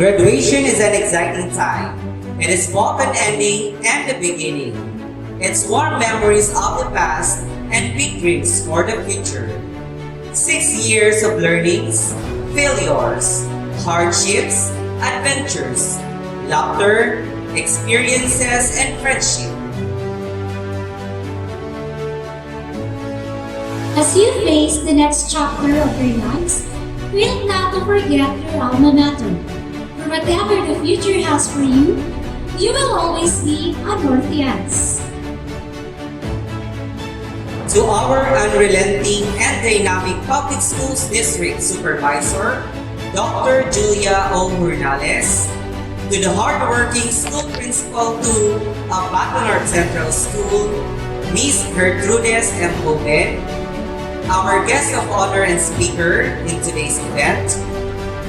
Graduation is an exciting time. It is both an ending and the beginning. It's warm memories of the past and big dreams for the future. 6 years of learnings, failures, hardships, adventures, laughter, experiences, and friendship. As you face the next chapter of your lives, will not to forget your alma mater. For whatever the future has for you, you will always be a Northians. To our unrelenting and dynamic Public Schools District Supervisor, Dr. Julia O. Hernales, to the hardworking school principal of Bato North Central School, Miss Gertrudes M. Pope, our guest of honor and speaker in today's event,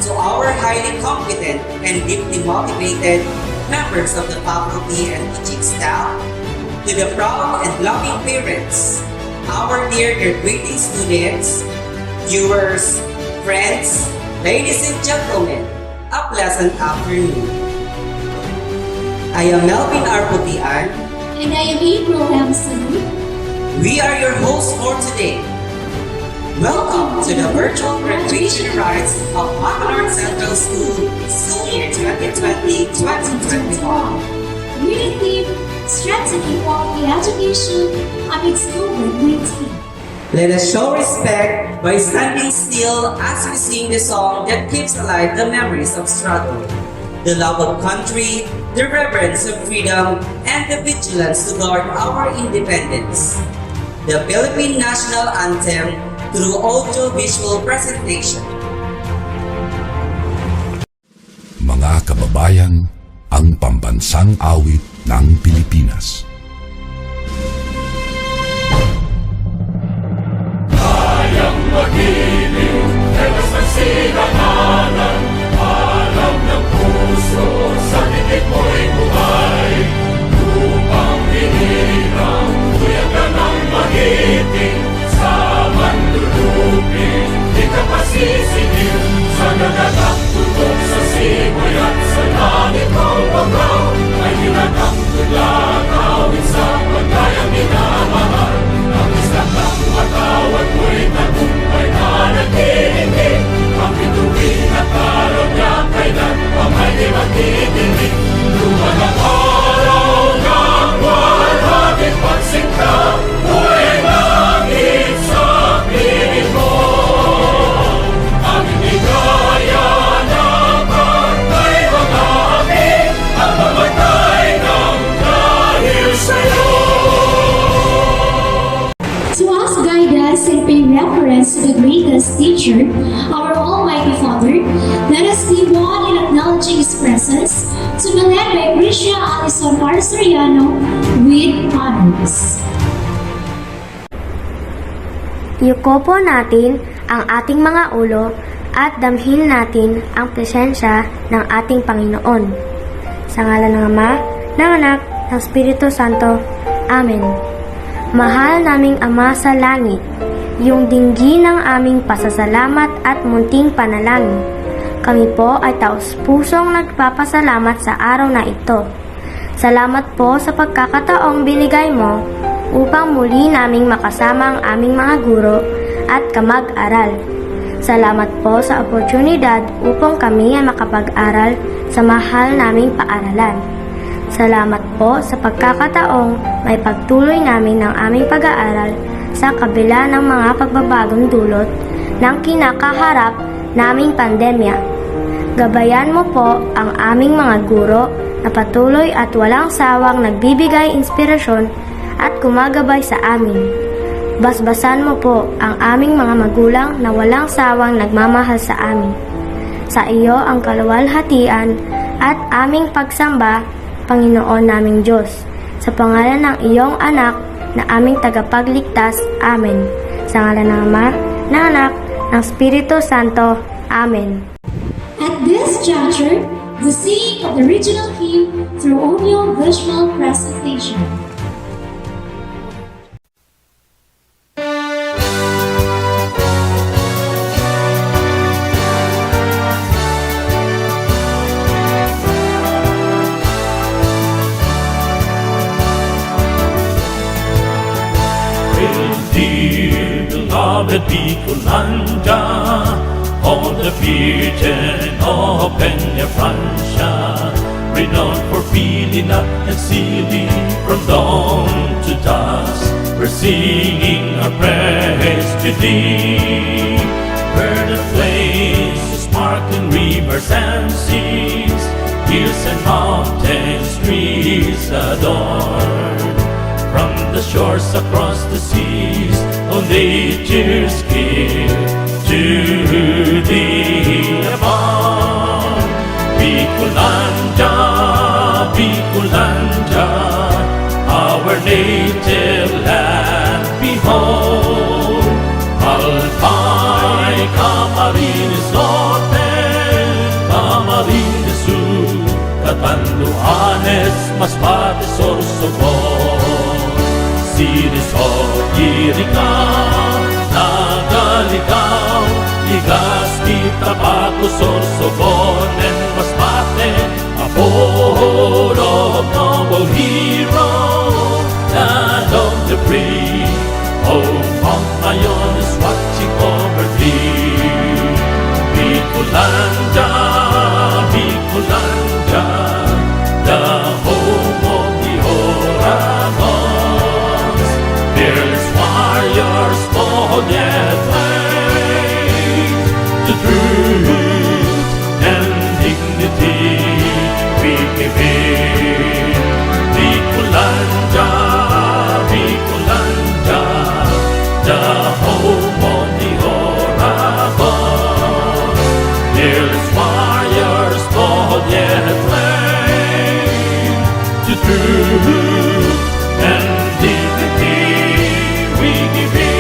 to our highly competent and deeply motivated members of the faculty and teaching staff, to the proud and loving parents, our dear graduating students, viewers, friends, ladies and gentlemen, a pleasant afternoon. I am Melvin Arputian. And I am April M. Salud. We are your hosts for today. Welcome to the virtual graduation rites of Bato North Central School, school year 2020-2021. With the theme, Strengthening Quality Education amidst COVID-19. Let us show respect by standing still as we sing the song that keeps alive the memories of struggle, the love of country, the reverence of freedom, and the vigilance to guard our independence. The Philippine National Anthem through audio-visual presentation. Mga kababayan, ang pambansang awit ng Pilipinas. Kayang magiliw, telas ng sigananan, alam ng puso, sa titik mo'y buhay. Lupang hinirang, tuyag ka ng magiting, sa manlulupin, di ka pasisingil, sa nagatak tutok sa simoy at sa langit mong pagkaw, ay hinatang tulang awit sa pagkayang minamahal. Ang isang ng matawad mo'y tagumpay na naghihingi, ang bituin at araw niya kailan pa may di magtitingin. Luman ang araw ng walhaging pagsinta, buhay langit sa piling mo. Ang inigaya ng pagkay mga amin, ang mamatay ng dahil sa'yo. To us, guide us and pay reference to the greatest teacher, our Almighty Father, let us be one in acknowledging His presence, to be led by Priscia Alison Marsoriano with honors. Yuko po natin ang ating mga ulo at damhin natin ang presensya ng ating Panginoon. Sa ngalan ng Ama, ng Anak, ng Espiritu Santo. Amen. Mahal naming Ama sa langit, yung dinggin ng aming pasasalamat at munting panalangin. Kami po ay taos-pusong nagpapasalamat sa araw na ito. Salamat po sa pagkakataong binigay mo upang muli naming makasama ang aming mga guro at kamag-aral. Salamat po sa oportunidad upang kami ay makapag-aral sa mahal naming paaralan. Salamat po sa pagkakataong may pagtuloy namin ng aming pag-aaral sa kabila ng mga pagbabagong dulot ng kinakaharap naming pandemya. Gabayan mo po ang aming mga guro na patuloy at walang sawang nagbibigay inspirasyon at gumagabay sa amin. Basbasan mo po ang aming mga magulang na walang sawang nagmamahal sa amin. Sa iyo ang kaluwalhatian at aming pagsamba, Panginoon naming Diyos, sa pangalan ng iyong anak na aming tagapagligtas. Amen. Sa ngalan ng Ama, ng Anak, ng Espiritu Santo. Amen. At this juncture, the singing of the original hymn through audio visual presentation. the Bicolanja, on the Virgin of Peña Francia, renowned for feeling up and sealing from dawn to dusk. We're singing our praise to thee, where the flames, the sparkling rivers and seas, hills and mountains, trees adorn. From the shores across the seas, on nature's gift to thee above. Bicolanja, Bicolanja, our native land, behold. Alpay, Camarines Norte, Camarines Sur, Catanduanes, Masbate, Sorsogon. Sinis o Iricao, Nagaligaw, Legazpi, Tabaco, Sorsogon, and Masbate, a board of noble hero, land of the free. Oh, Mount Mayon is watching over thee. Bicolanja, Bicolanja, the home of the Oragons. Fearless warriors, bold yet brave, the truth and dignity we give in. Bicolanja, Bicolanja, the home of the Oragons. Fearless warriors, bold yet brave, the truth and dignity we give in.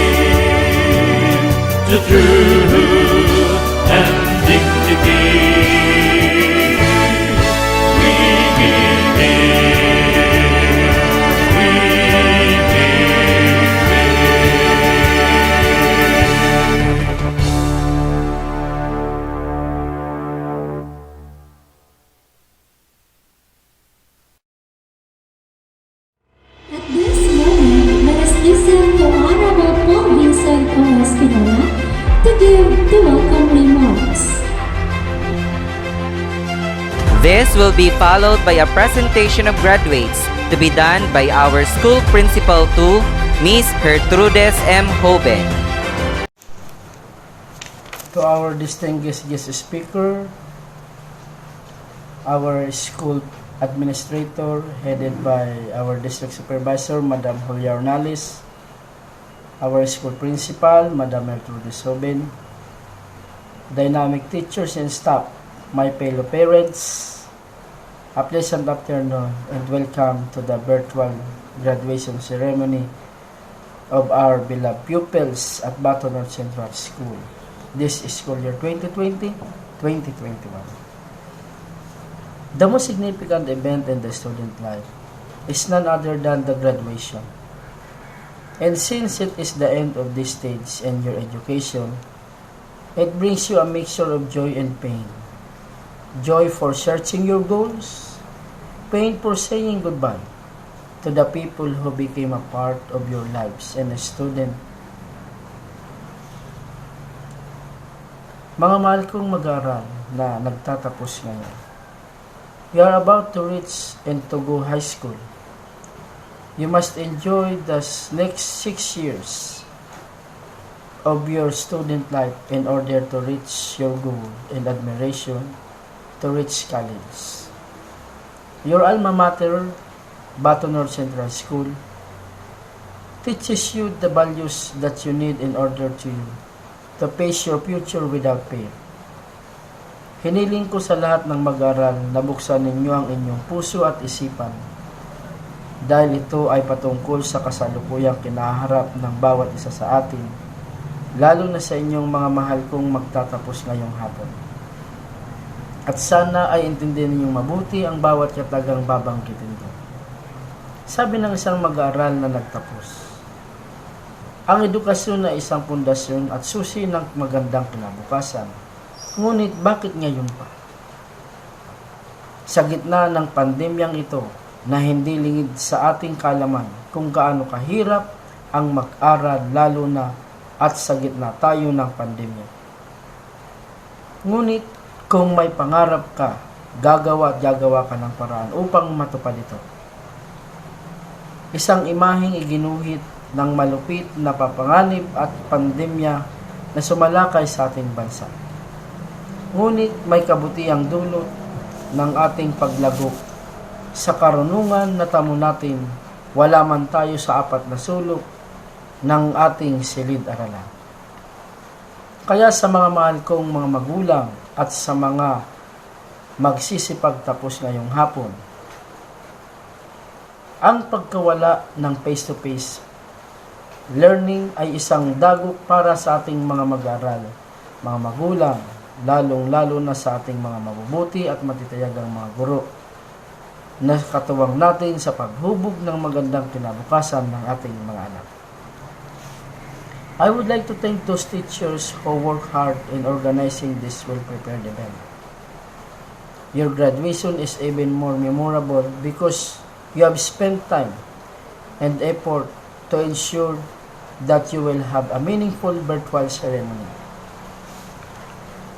The truth and dignity we give in. We give At this moment, let us listen to Honorable Paul Vincent O. Espinola to give the welcome remarks. This will be followed by a presentation of graduates to be done by our school principal to Miss Gertrudes M. Hoben. To our distinguished guest speaker, our school administrator headed by our district supervisor, Madam Julia Ornales, our school principal, Madam Gertrudes Hoben, dynamic teachers and staff, my fellow parents, a pleasant afternoon and welcome to the virtual graduation ceremony of our beloved pupils at Bato North Central School this school year 2020-2021. The most significant event in the student life is none other than the graduation. And since it is the end of this stage in your education, it brings you a mixture of joy and pain. Joy for searching your goals, pain for saying goodbye to the people who became a part of your lives and a student. Mga mahal kong mag-aaral na nagtatapos ngayon, you are about to reach and to go high school. You must enjoy the next 6 years of your student life in order to reach your goal and admiration to reach college. Your alma mater, Bato North Central School, teaches you the values that you need in order to face your future without fear. Hiniling ko sa lahat ng mag-aral na buksan ninyo ang inyong puso at isipan dahil ito ay patungkol sa kasalukuyang kinaharap ng bawat isa sa atin, lalo na sa inyong mga mahal kong magtatapos ngayong hapon. At sana ay intindihin ninyong mabuti ang bawat katagang babanggitin ko. Sabi ng isang mag-aaral na nagtapos, ang edukasyon ay isang pundasyon at susi ng magandang kinabukasan. Ngunit bakit ngayon pa? Sa gitna ng pandemyang ito na hindi lingid sa ating kalaman kung gaano kahirap ang mag-aral lalo na at sa gitna tayo ng pandemya. Ngunit kung may pangarap ka, gagawa at gagawa ka ng paraan upang matupad ito. Isang imaheng iginuhit ng malupit na papanganib at pandemya na sumalakay sa ating bansa. Ngunit may kabutiang dulot ng ating paglagok sa karunungan na tamo natin, wala man tayo sa apat na sulok ng ating silid-aralan. Kaya sa mga mahal kong mga magulang at sa mga magsisipagtapos ngayong hapon, ang pagkawala ng face-to-face learning ay isang dagok para sa ating mga mag-aaral, mga magulang, lalong-lalo na sa ating mga mabubuti at matitayagang mga guro, na katuwang natin sa paghubog ng magandang kinabukasan ng ating mga anak. I would like to thank those teachers who work hard in organizing this well-prepared event. Your graduation is even more memorable because you have spent time and effort to ensure that you will have a meaningful virtual ceremony.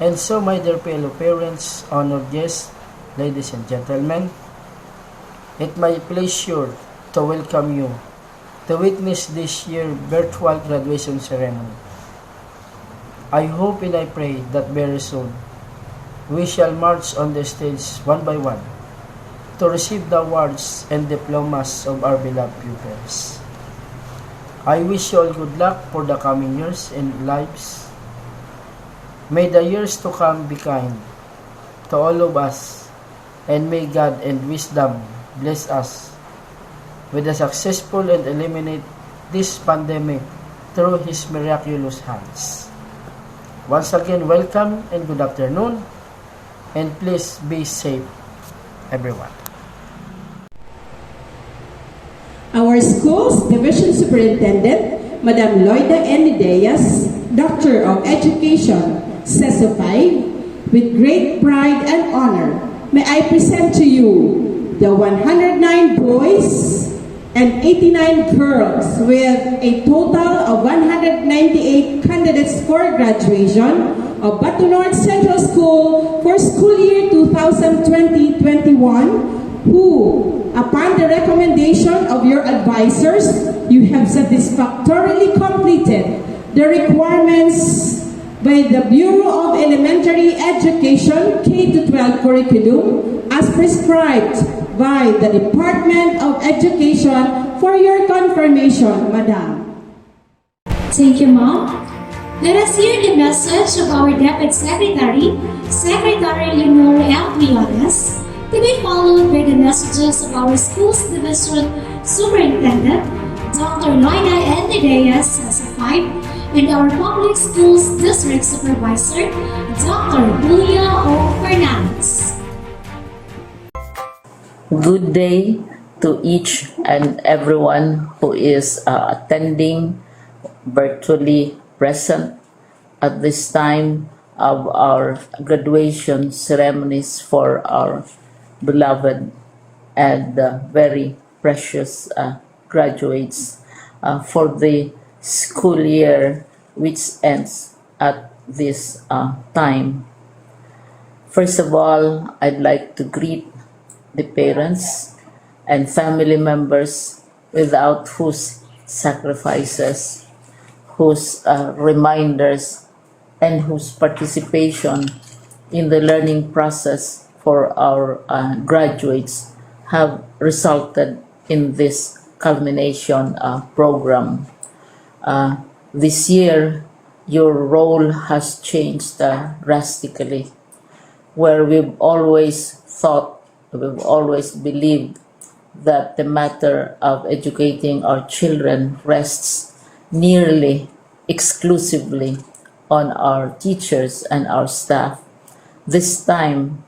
And so, my dear fellow parents, honored guests, ladies and gentlemen, it's my pleasure to welcome you to witness this year's virtual graduation ceremony. I hope and I pray that very soon we shall march on the stage one by one to receive the awards and diplomas of our beloved pupils. I wish you all good luck for the coming years and lives. May the years to come be kind to all of us, and may God and wisdom bless us with a successful and eliminate this pandemic through His miraculous hands. Once again, welcome and good afternoon, and please be safe, everyone. Our school's Division Superintendent, Madam Loida N. Ideas, Doctor of Education, CESO 5, with great pride and honor, may I present to you the 109 boys and 89 girls with a total of 198 candidates for graduation of Bato North Central School for school year 2020-21, who, upon the recommendation of your advisors, you have satisfactorily completed the requirements by the Bureau of Elementary Education K-12 curriculum as prescribed by the Department of Education for your confirmation, Madam. Thank you, Mom. Let us hear the message of our Deputy Secretary, Secretary Leonor L. Briones, to be followed by the messages of our school's Division Superintendent, Dr. Loida N. Ideas, CESO 5, and our Public Schools District Supervisor, Dr. Julia O. Fernandez. Good day to each and everyone who is attending virtually present at this time of our graduation ceremonies for our beloved and very precious graduates for the school year which ends at this time. First of all, I'd like to greet the parents and family members without whose sacrifices, whose reminders, and whose participation in the learning process for our graduates have resulted in this culmination program. This year, your role has changed drastically, where we've always believed that the matter of educating our children rests nearly exclusively on our teachers and our staff. This time,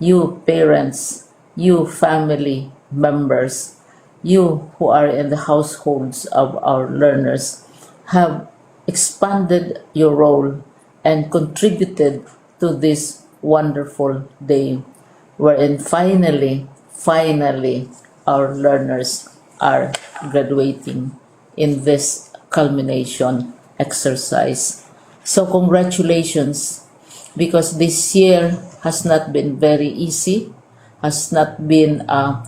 you parents, you family members, you who are in the households of our learners have expanded your role and contributed to this wonderful day, wherein finally, our learners are graduating in this culmination exercise. So congratulations, because this year has not been very easy, has not been a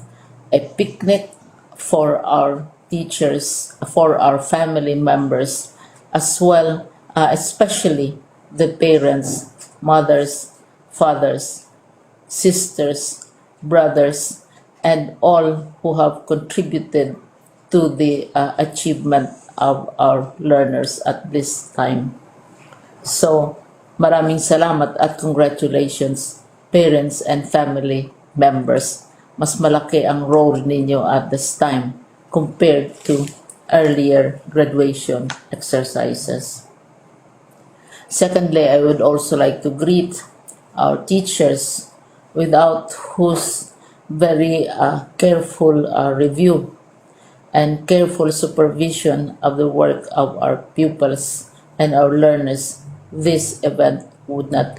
picnic for our teachers, for our family members, as well, especially the parents, mothers, fathers, sisters, brothers, and all who have contributed to the achievement of our learners at this time. So, maraming salamat at congratulations, parents and family members. Mas malaki ang role ninyo at this time compared to earlier graduation exercises. Secondly, I would also like to greet our teachers, without whose very careful review and careful supervision of the work of our pupils and our learners, this event would not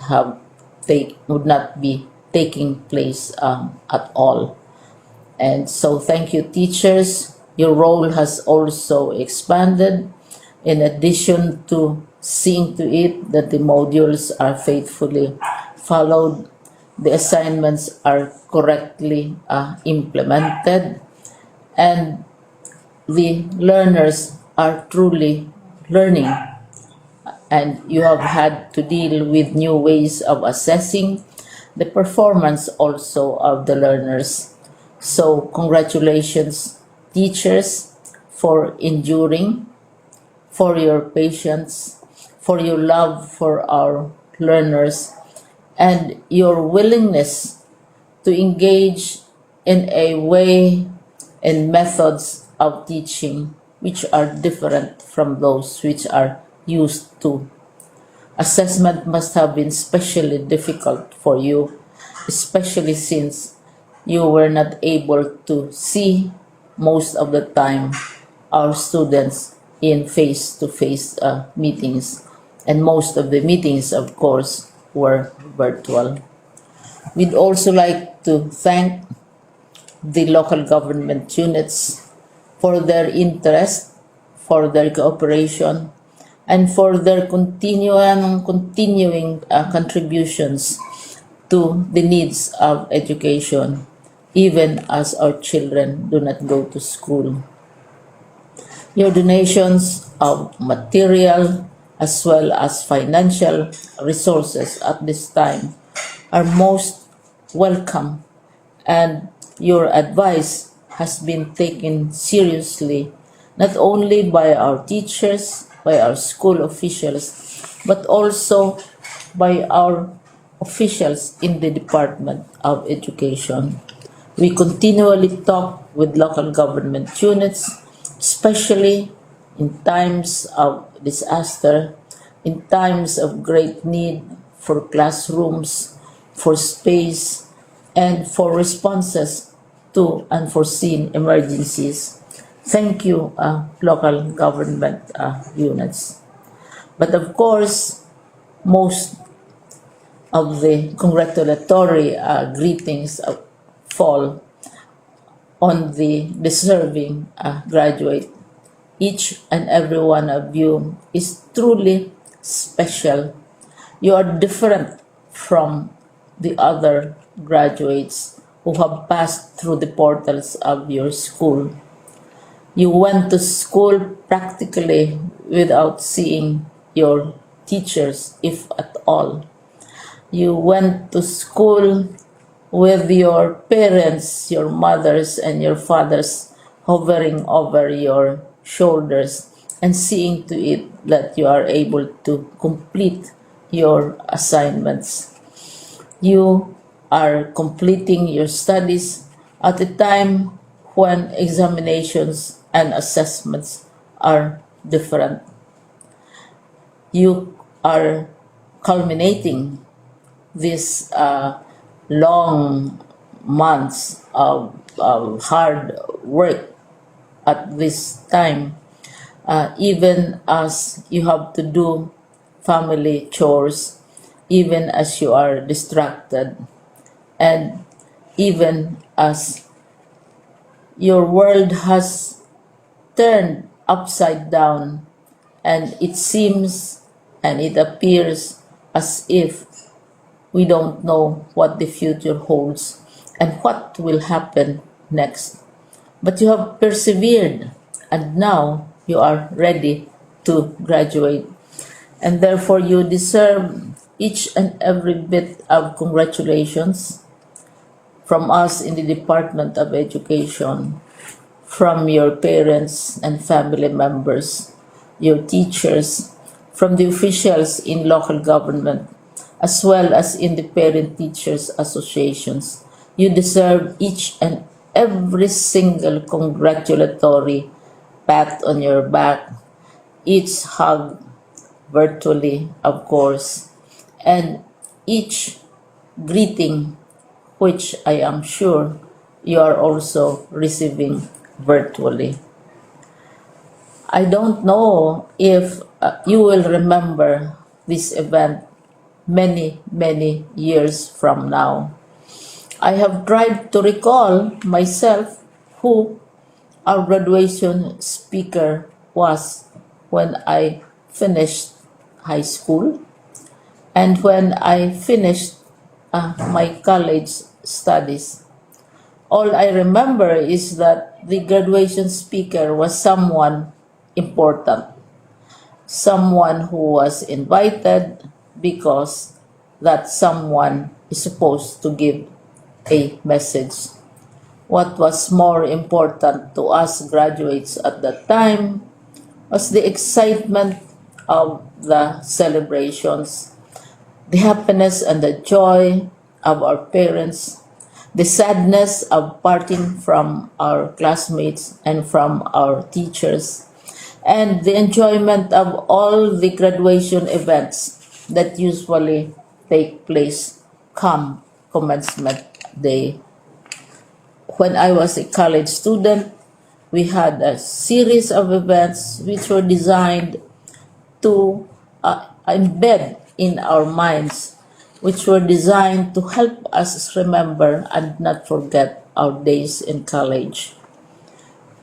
be taking place at all. And so thank you, teachers. Your role has also expanded, in addition to seeing to it that the modules are faithfully followed, the assignments are correctly implemented, and the learners are truly learning. And you have had to deal with new ways of assessing the performance also of the learners. So congratulations, teachers, for enduring, for your patience, for your love for our learners, and your willingness to engage in a way and methods of teaching which are different from those which are used to. Assessment must have been especially difficult for you, especially since you were not able to see most of the time our students in face-to-face meetings, and most of the meetings, of course, were virtual. We'd also like to thank the local government units for their interest, for their cooperation, and for their continuing contributions to the needs of education, even as our children do not go to school. Your donations of material as well as financial resources at this time are most welcome, and your advice has been taken seriously not only by our teachers, by our school officials, but also by our officials in the Department of Education. We continually talk with local government units, especially in times of disaster, in times of great need for classrooms, for space, and for responses to unforeseen emergencies. Thank you, local government units. But of course, most of the congratulatory greetings fall on the deserving graduate. Each and every one of you is truly special. You are different from the other graduates who have passed through the portals of your school. You went to school practically without seeing your teachers, if at all. You went to school with your parents, your mothers, and your fathers hovering over your shoulders and seeing to it that you are able to complete your assignments. You are completing your studies at a time when examinations and assessments are different. You are culminating these long months of hard work at this time, even as you have to do family chores, even as you are distracted, and even as your world has turned upside down and it seems and it appears as if we don't know what the future holds and what will happen next. But you have persevered, and now you are ready to graduate. And therefore, you deserve each and every bit of congratulations from us in the Department of Education, from your parents and family members, your teachers, from the officials in local government, as well as in the parent teachers associations. You deserve each and every single congratulatory pat on your back, each hug virtually, of course, and each greeting, which I am sure you are also receiving virtually. I don't know if you will remember this event many, many years from now. I have tried to recall myself who our graduation speaker was when I finished high school and when I finished my college studies. All I remember is that the graduation speaker was someone important, someone who was invited because that someone is supposed to give a message. What was more important to us graduates at that time was the excitement of the celebrations, the happiness and the joy of our parents, the sadness of parting from our classmates and from our teachers, and the enjoyment of all the graduation events that usually take place come commencement day. When I was a college student, we had a series of events which were designed to embed in our minds, which were designed to help us remember and not forget our days in college.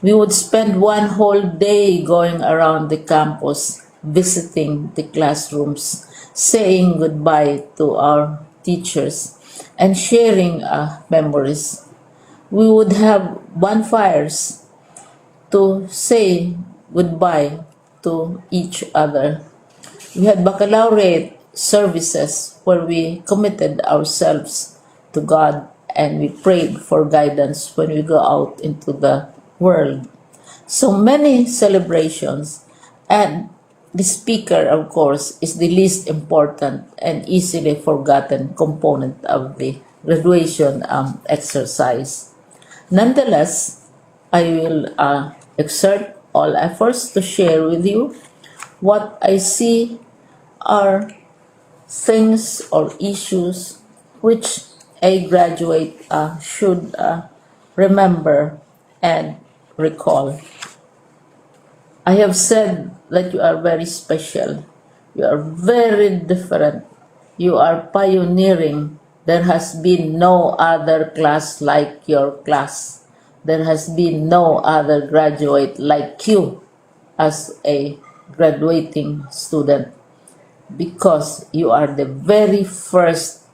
We would spend one whole day going around the campus, visiting the classrooms, saying goodbye to our teachers, and sharing memories. We would have bonfires to say goodbye to each other. We had baccalaureate services where we committed ourselves to God and we prayed for guidance when we go out into the world. So many celebrations, and the speaker, of course, is the least important and easily forgotten component of the graduation exercise. Nonetheless, I will exert all efforts to share with you what I see are things or issues which a graduate should remember and recall. I have said that you are very special. You are very different. You are pioneering. There has been no other class like your class. There has been no other graduate like you as a graduating student, because you are the very first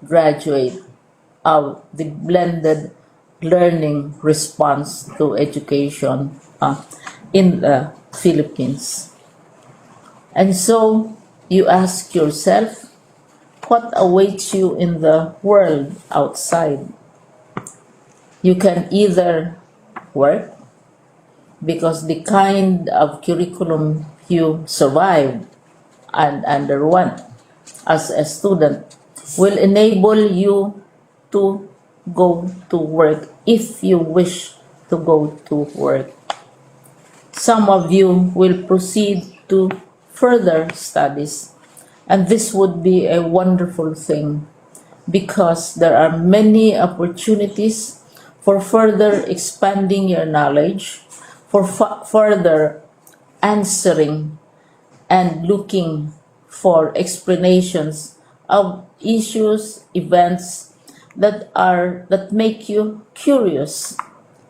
graduate of the blended learning response to education in the Philippines. And so you ask yourself, what awaits you in the world outside? You can either work, because the kind of curriculum you survived and underwent as a student will enable you to go to work if you wish to go to work. Some of you will proceed to further studies, and this would be a wonderful thing because there are many opportunities for further expanding your knowledge, for further answering and looking for explanations of issues, events that make you curious,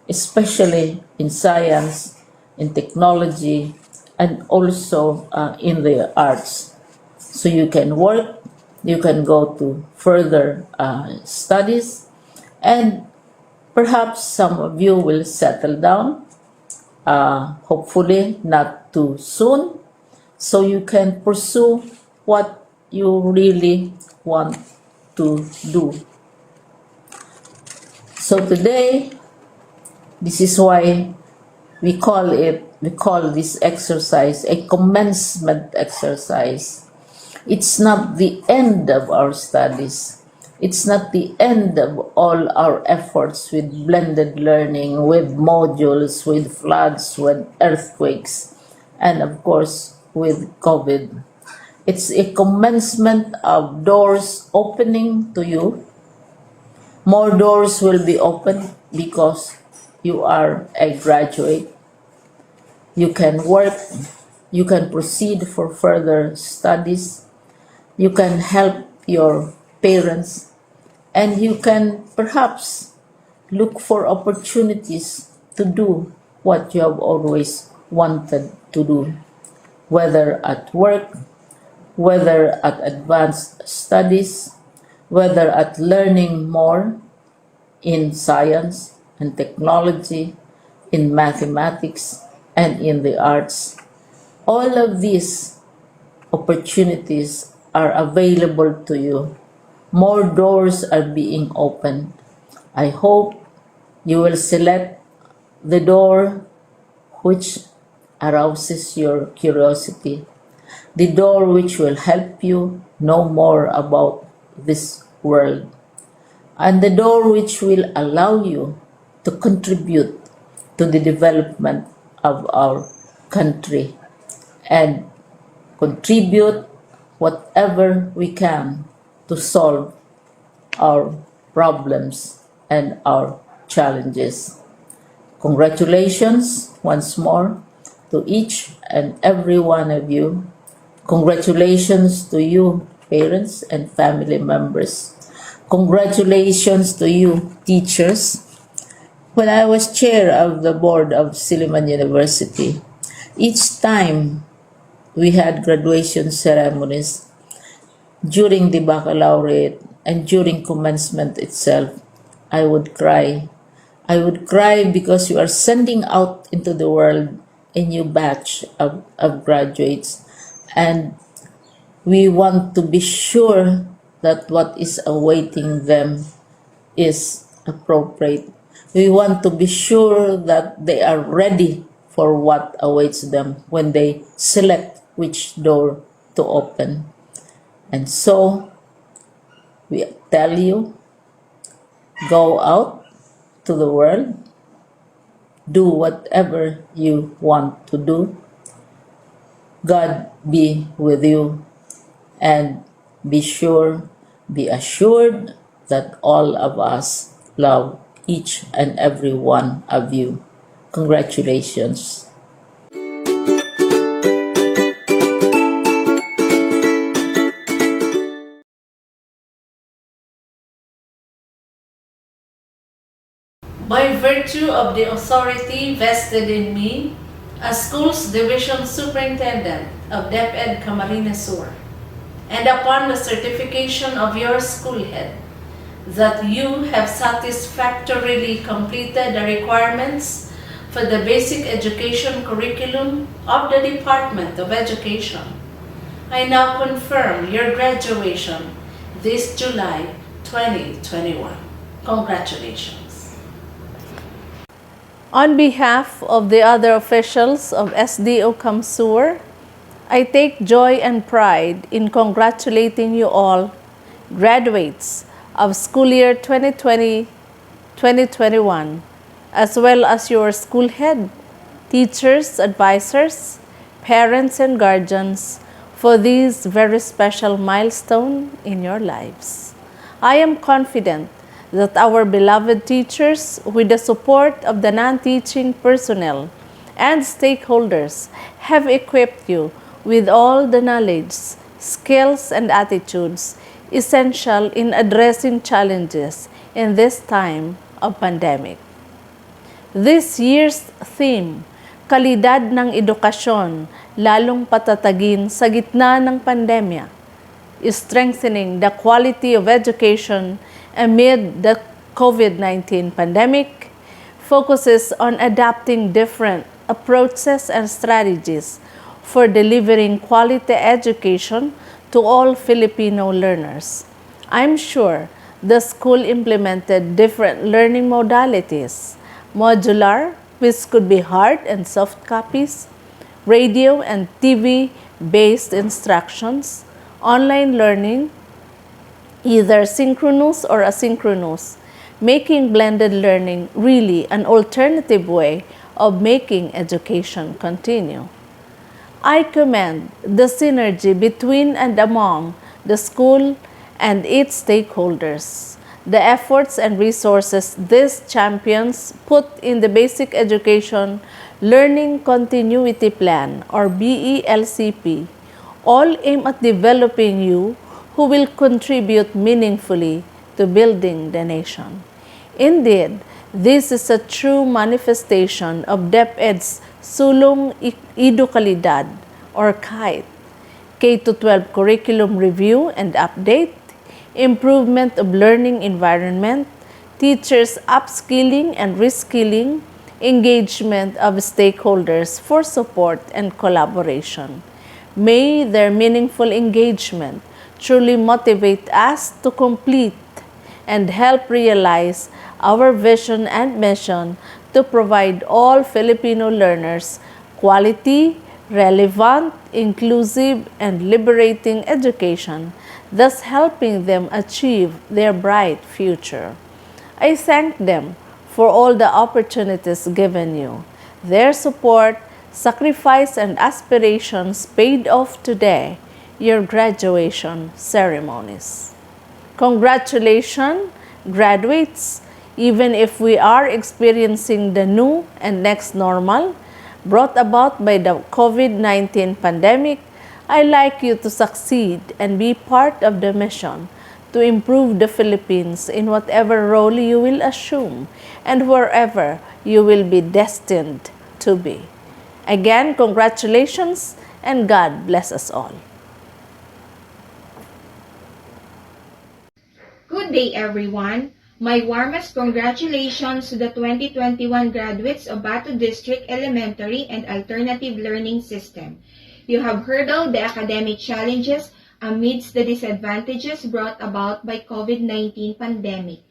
especially in science, in technology, and also in the arts. So you can work, you can go to further studies, and perhaps some of you will settle down, hopefully not too soon, so you can pursue what you really want to do. So today, this is why we call this exercise a commencement exercise. It's not the end of our studies. It's not the end of all our efforts with blended learning, with modules, with floods, with earthquakes, and of course with COVID. It's a commencement of doors opening to you. More doors will be opened because you are a graduate. You can work, you can proceed for further studies, you can help your parents, and you can perhaps look for opportunities to do what you have always wanted to do, whether at work, whether at advanced studies, whether at learning more in science and technology, in mathematics, and in the arts. All of these opportunities are available to you. More doors are being opened. I hope you will select the door which arouses your curiosity, the door which will help you know more about this world, and the door which will allow you to contribute to the development of our country and contribute whatever we can to solve our problems and our challenges. Congratulations once more to each and every one of you. Congratulations to you, parents and family members. Congratulations to you, teachers. When I was chair of the board of Silliman University, each time we had graduation ceremonies, during the baccalaureate and during commencement itself, I would cry. I would cry because you are sending out into the world a new batch of graduates, and we want to be sure that what is awaiting them is appropriate. We want to be sure that they are ready for what awaits them when they select which door to open. And so, we tell you, go out to the world, do whatever you want to do. God be with you, and be assured that all of us love each and every one of you. Congratulations. By virtue of the authority vested in me as Schools Division Superintendent of DepEd Camarines Sur, and upon the certification of your school head that you have satisfactorily completed the requirements for the basic education curriculum of the Department of Education, I now confirm your graduation this July 2021. Congratulations. On behalf of the other officials of SDO CamSur, I take joy and pride in congratulating you all, graduates of school year 2020-2021, as well as your school head, teachers, advisors, parents, and guardians for this very special milestone in your lives. I am confident that our beloved teachers, with the support of the non-teaching personnel and stakeholders, have equipped you with all the knowledge, skills, and attitudes essential in addressing challenges in this time of pandemic. This year's theme, kalidad ng edukasyon lalong patatagin sa gitna ng pandemya, strengthening the quality of education amid the COVID-19 pandemic, focuses on adapting different approaches and strategies for delivering quality education to all Filipino learners. I'm sure the school implemented different learning modalities, modular, which could be hard and soft copies, radio and TV-based instructions, online learning, either synchronous or asynchronous, making blended learning really an alternative way of making education continue. I commend the synergy between and among the school and its stakeholders, the efforts and resources these champions put in the Basic Education Learning Continuity Plan or BELCP, all aim at developing you who will contribute meaningfully to building the nation. Indeed, this is a true manifestation of DepEd's Sulong Edukalidad or KITE, K-12 curriculum review and update, improvement of learning environment, teachers upskilling and reskilling, engagement of stakeholders for support and collaboration. May their meaningful engagement truly motivate us to complete and help realize our vision and mission to provide all Filipino learners quality, relevant, inclusive, and liberating education, thus helping them achieve their bright future. I thank them for all the opportunities given you. Their support, sacrifice, and aspirations paid off today, your graduation ceremonies. Congratulations, graduates! Even if we are experiencing the new and next normal brought about by the COVID-19 pandemic, I'd like you to succeed and be part of the mission to improve the Philippines in whatever role you will assume and wherever you will be destined to be. Again, congratulations and God bless us all. Good day, everyone. My warmest congratulations to the 2021 graduates of Bato District Elementary and Alternative Learning System. You have hurdled the academic challenges amidst the disadvantages brought about by COVID-19 pandemic.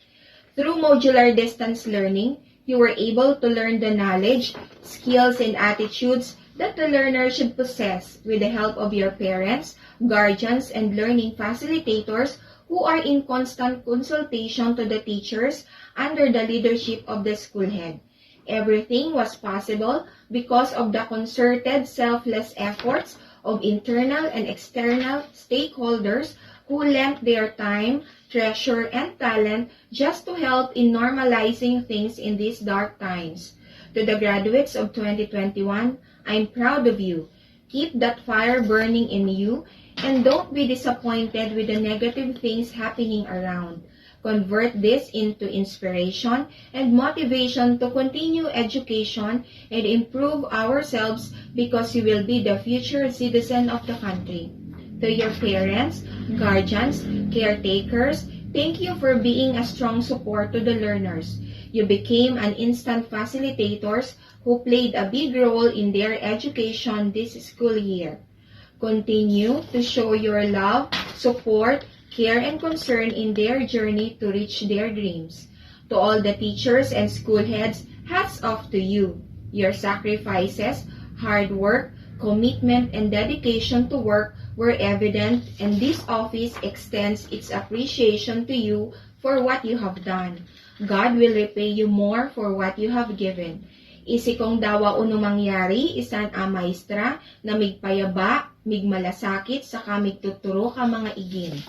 Through modular distance learning, you were able to learn the knowledge, skills, and attitudes that the learner should possess with the help of your parents, guardians, and learning facilitators who are in constant consultation to the teachers under the leadership of the school head. Everything was possible because of the concerted, selfless efforts of internal and external stakeholders who lent their time, treasure, and talent just to help in normalizing things in these dark times. To the graduates of 2021, I'm proud of you. Keep that fire burning in you and don't be disappointed with the negative things happening around. Convert this into inspiration and motivation to continue education and improve ourselves because you will be the future citizen of the country. To your parents, guardians, caretakers, thank you for being a strong support to the learners. You became an instant facilitators who played a big role in their education this school year. Continue to show your love, support, care, and concern in their journey to reach their dreams. To all the teachers and school heads, hats off to you. Your sacrifices, hard work, commitment, and dedication to work were evident, and this office extends its appreciation to you for what you have done. God will repay you more for what you have given. Isi kong dawa uno mangyari, isan a maestra, na migpayaba, migmalasakit, saka migtuturo ka mga igin.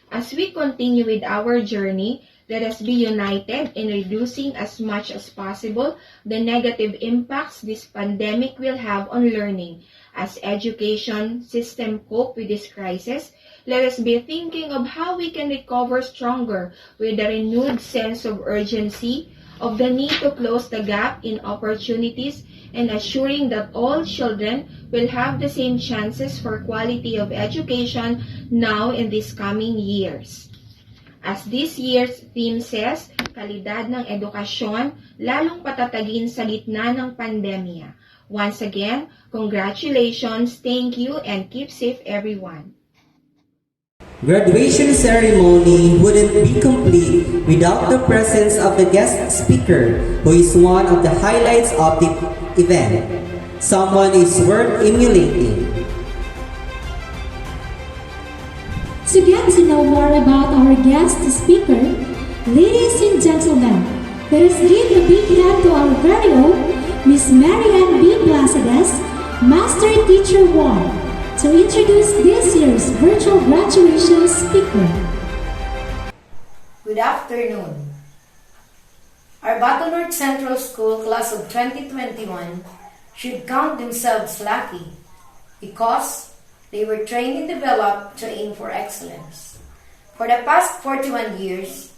As we continue with our journey, let us be united in reducing as much as possible the negative impacts this pandemic will have on learning. As education system cope with this crisis, let us be thinking of how we can recover stronger with a renewed sense of urgency, of the need to close the gap in opportunities and assuring that all children will have the same chances for quality of education now in these coming years. As this year's theme says, kalidad ng edukasyon, lalong patatagin sa gitna ng pandemya. Once again, congratulations, thank you, and keep safe everyone. Graduation ceremony wouldn't be complete without the presence of the guest speaker, who is one of the highlights of the event. Someone is worth emulating. To get to know more about our guest speaker, ladies and gentlemen, let us give a big hand to our very own Miss Marianne B. Placides, Master Teacher 1. To introduce this year's virtual graduation speaker. Good afternoon. Our Bato North Central School class of 2021 should count themselves lucky because they were trained and developed to aim for excellence. For the past 41 years,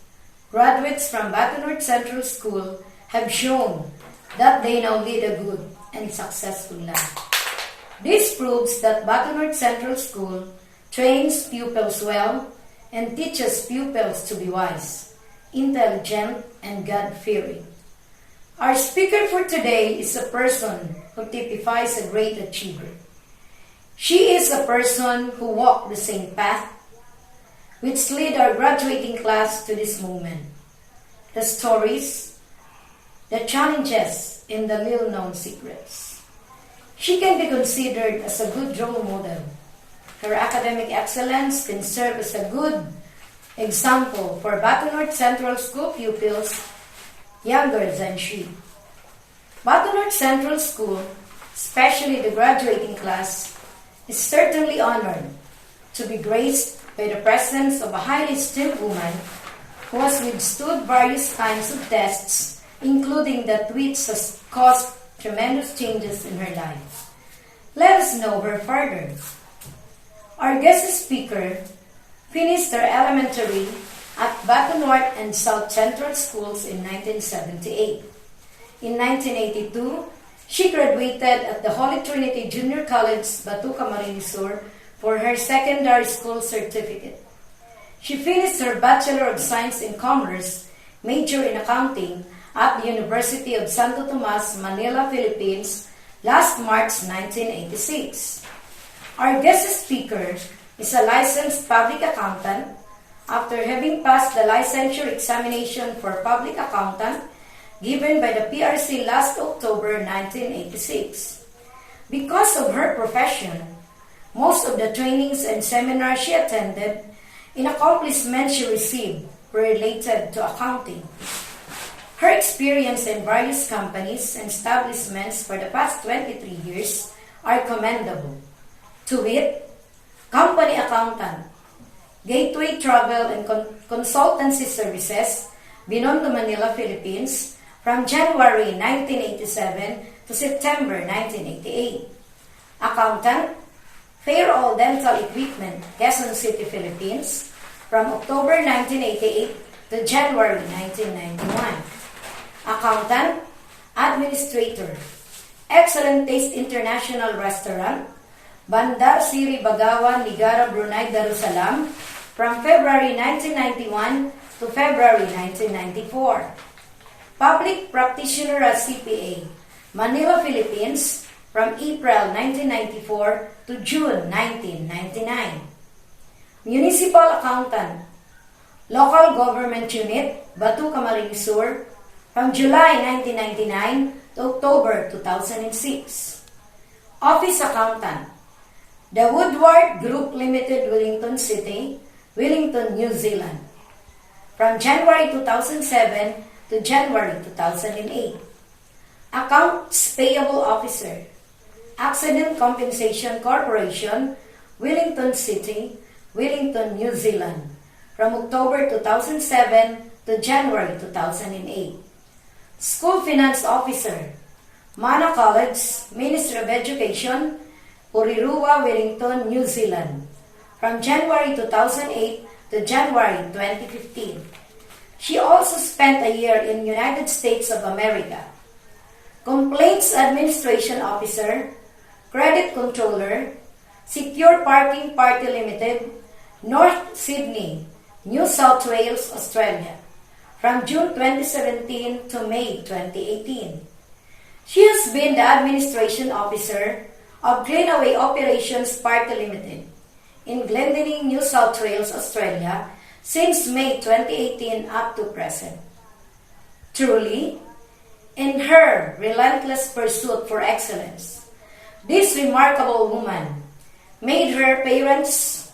graduates from Bato North Central School have shown that they now lead a good and successful life. This proves that Bato North Central School trains pupils well and teaches pupils to be wise, intelligent, and God-fearing. Our speaker for today is a person who typifies a great achiever. She is a person who walked the same path which led our graduating class to this moment. The stories, the challenges, and the little-known secrets. She can be considered as a good role model. Her academic excellence can serve as a good example for Bato North Central School pupils younger than she. Bato North Central School, especially the graduating class, is certainly honored to be graced by the presence of a highly esteemed woman who has withstood various kinds of tests, including that which has caused tremendous changes in her life. Let us know her further. Our guest speaker finished her elementary at Bato North and South Central Schools in 1978. In 1982, she graduated at the Holy Trinity Junior College, Bato, Camarines Sur, for her secondary school certificate. She finished her Bachelor of Science in Commerce, major in accounting, at the University of Santo Tomas, Manila, Philippines, last March 1986. Our guest speaker is a licensed public accountant after having passed the licensure examination for public accountant given by the PRC last October 1986. Because of her profession, most of the trainings and seminars she attended and accomplishments she received were related to accounting. Her experience in various companies and establishments for the past 23 years are commendable. To wit, company accountant, Gateway Travel and Consultancy Services, Binondo, Manila, Philippines, from January 1987 to September 1988. Accountant, Payroll Dental Equipment, Quezon City, Philippines, from October 1988 to January 1991. Accountant, Administrator, Excellent Taste International Restaurant, Bandar Siri Bagawan, Ligara, Brunei, Darussalam, from February 1991 to February 1994. Public Practitioner at CPA, Manila, Philippines, from April 1994 to June 1999. Municipal Accountant, Local Government Unit, Bato, Camarines Sur, from July 1999 to October 2006. Office Accountant, The Woodward Group Limited, Wellington City, Wellington, New Zealand, from January 2007 to January 2008. Accounts Payable Officer, Accident Compensation Corporation, Wellington City, Wellington, New Zealand, from October 2007 to January 2008. School Finance Officer, Mana College, Ministry of Education, Porirua, Wellington, New Zealand, from January 2008 to January 2015. She also spent a year in United States of America. Complaints Administration Officer, Credit Controller, Secure Parking Party Limited, North Sydney, New South Wales, Australia, from June 2017 to May 2018. She has been the Administration Officer of Glenaway Operations Party Limited in Glendinning, New South Wales, Australia, since May 2018 up to present. Truly, in her relentless pursuit for excellence, this remarkable woman made her parents,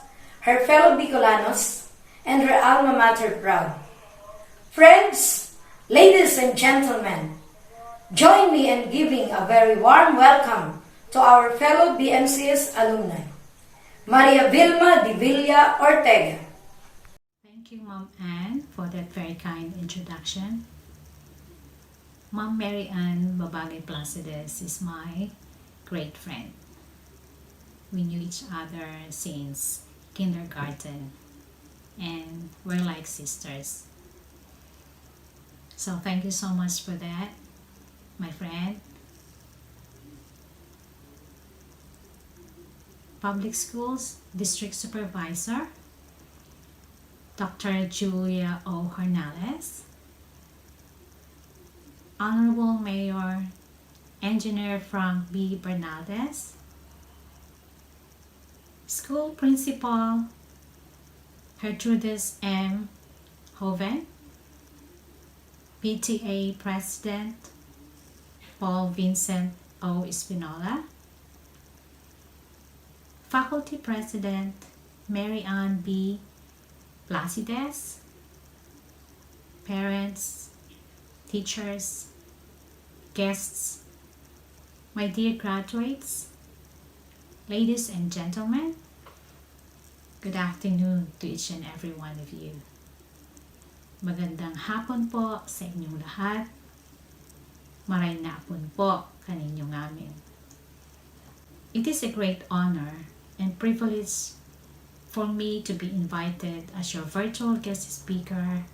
her fellow Bicolanos, and her alma mater proud. Friends, ladies and gentlemen, join me in giving a very warm welcome to our fellow BNCS alumni, Maria Vilma de Villa Ortega. Thank you, Ma'am Anne, for that very kind introduction. Ma'am Mary Ann Babagay Placides is my great friend. We knew each other since kindergarten and we're like sisters. So thank you so much for that, my friend. Public Schools District Supervisor, Dr. Julia O. Hornales, Honorable Mayor, Engineer Frank B. Bernaldez, School Principal Gertrudis M. Hoven, PTA President Paul Vincent O. Espinola, Faculty President Mary Ann B. Placides, parents, teachers, guests, my dear graduates, ladies and gentlemen, good afternoon to each and every one of you. Magandang hapon po sa inyong lahat. Maray na hapon po kaninyong amin. It is a great honor and privilege for me to be invited as your virtual guest speaker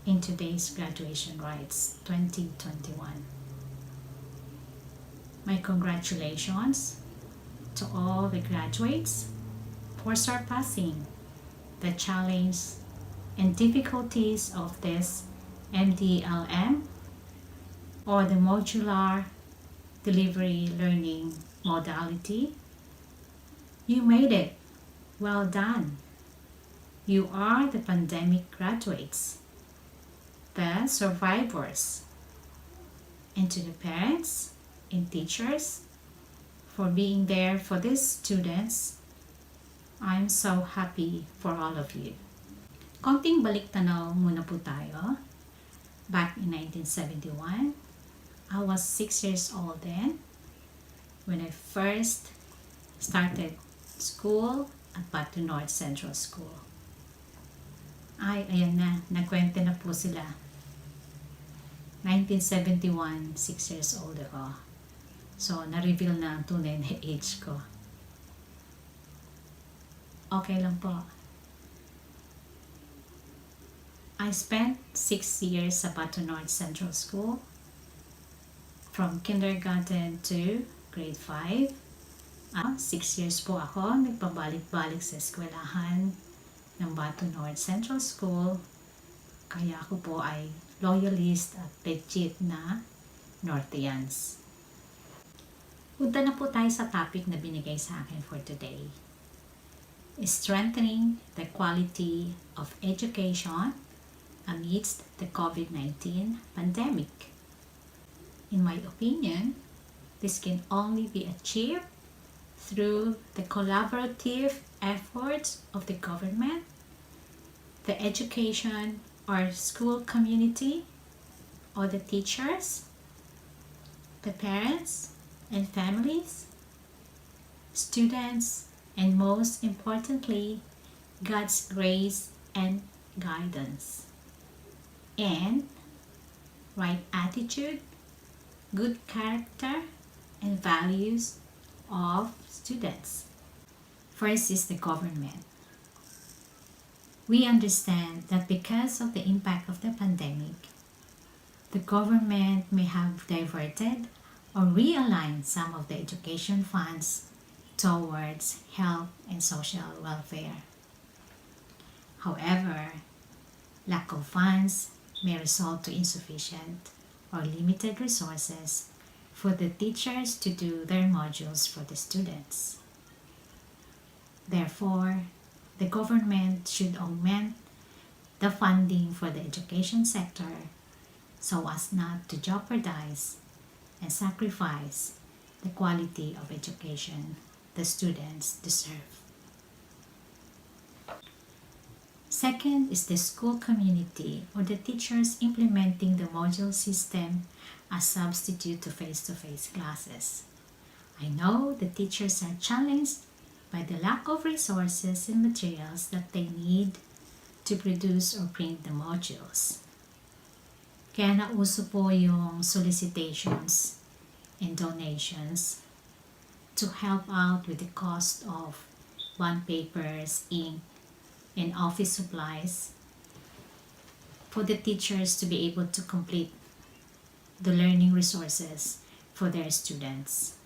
in today's Graduation Rites 2021. My congratulations to all the graduates for surpassing the challenge and difficulties of this MDLM or the modular delivery learning modality. You made it. Well done. You are the pandemic graduates, the survivors, and to the parents and teachers for being there for these students. I'm so happy for all of you. Konting balik tanaw muna po tayo. Back in 1971, I was 6 years old then when I first started school at Bato North Central School. Ay, ayan na, nagkwento na po sila. 1971, 6 years old ako. So, na-reveal na ang tunay na age ko. Okay lang po. I spent 6 years sa Bato North Central School from kindergarten to grade 5. 6 years po ako nagpabalik-balik sa eskwelahan ng Bato North Central School. Kaya ako po ay loyalist at legit na Northeans. Punta na po tayo sa topic na binigay sa akin for today. Strengthening the quality of education amidst the COVID-19 pandemic. In my opinion, this can only be achieved through the collaborative efforts of the government, the education or school community, or the teachers, the parents and families, students, and most importantly, God's grace and guidance, and right attitude, good character, and values of students. First is the government. We understand that because of the impact of the pandemic, the government may have diverted or realigned some of the education funds towards health and social welfare. However, lack of funds may result to insufficient or limited resources for the teachers to do their modules for the students. Therefore, the government should augment the funding for the education sector so as not to jeopardize and sacrifice the quality of education the students deserve. Second is the school community or the teachers implementing the module system as substitute to face-to-face classes. I know the teachers are challenged by the lack of resources and materials that they need to produce or print the modules. Kaya nauso po yung solicitations and donations to help out with the cost of bond papers, ink, and office supplies for the teachers to be able to complete the learning resources for their students.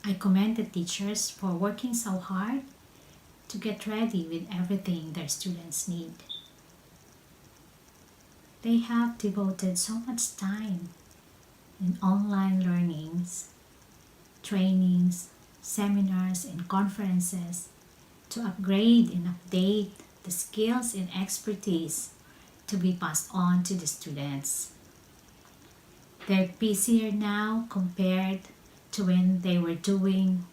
I commend the teachers for working so hard to get ready with everything their students need. They have devoted so much time in online learnings, trainings, seminars, and conferences to upgrade and update the skills and expertise to be passed on to the students. They're busier now compared to when they were doing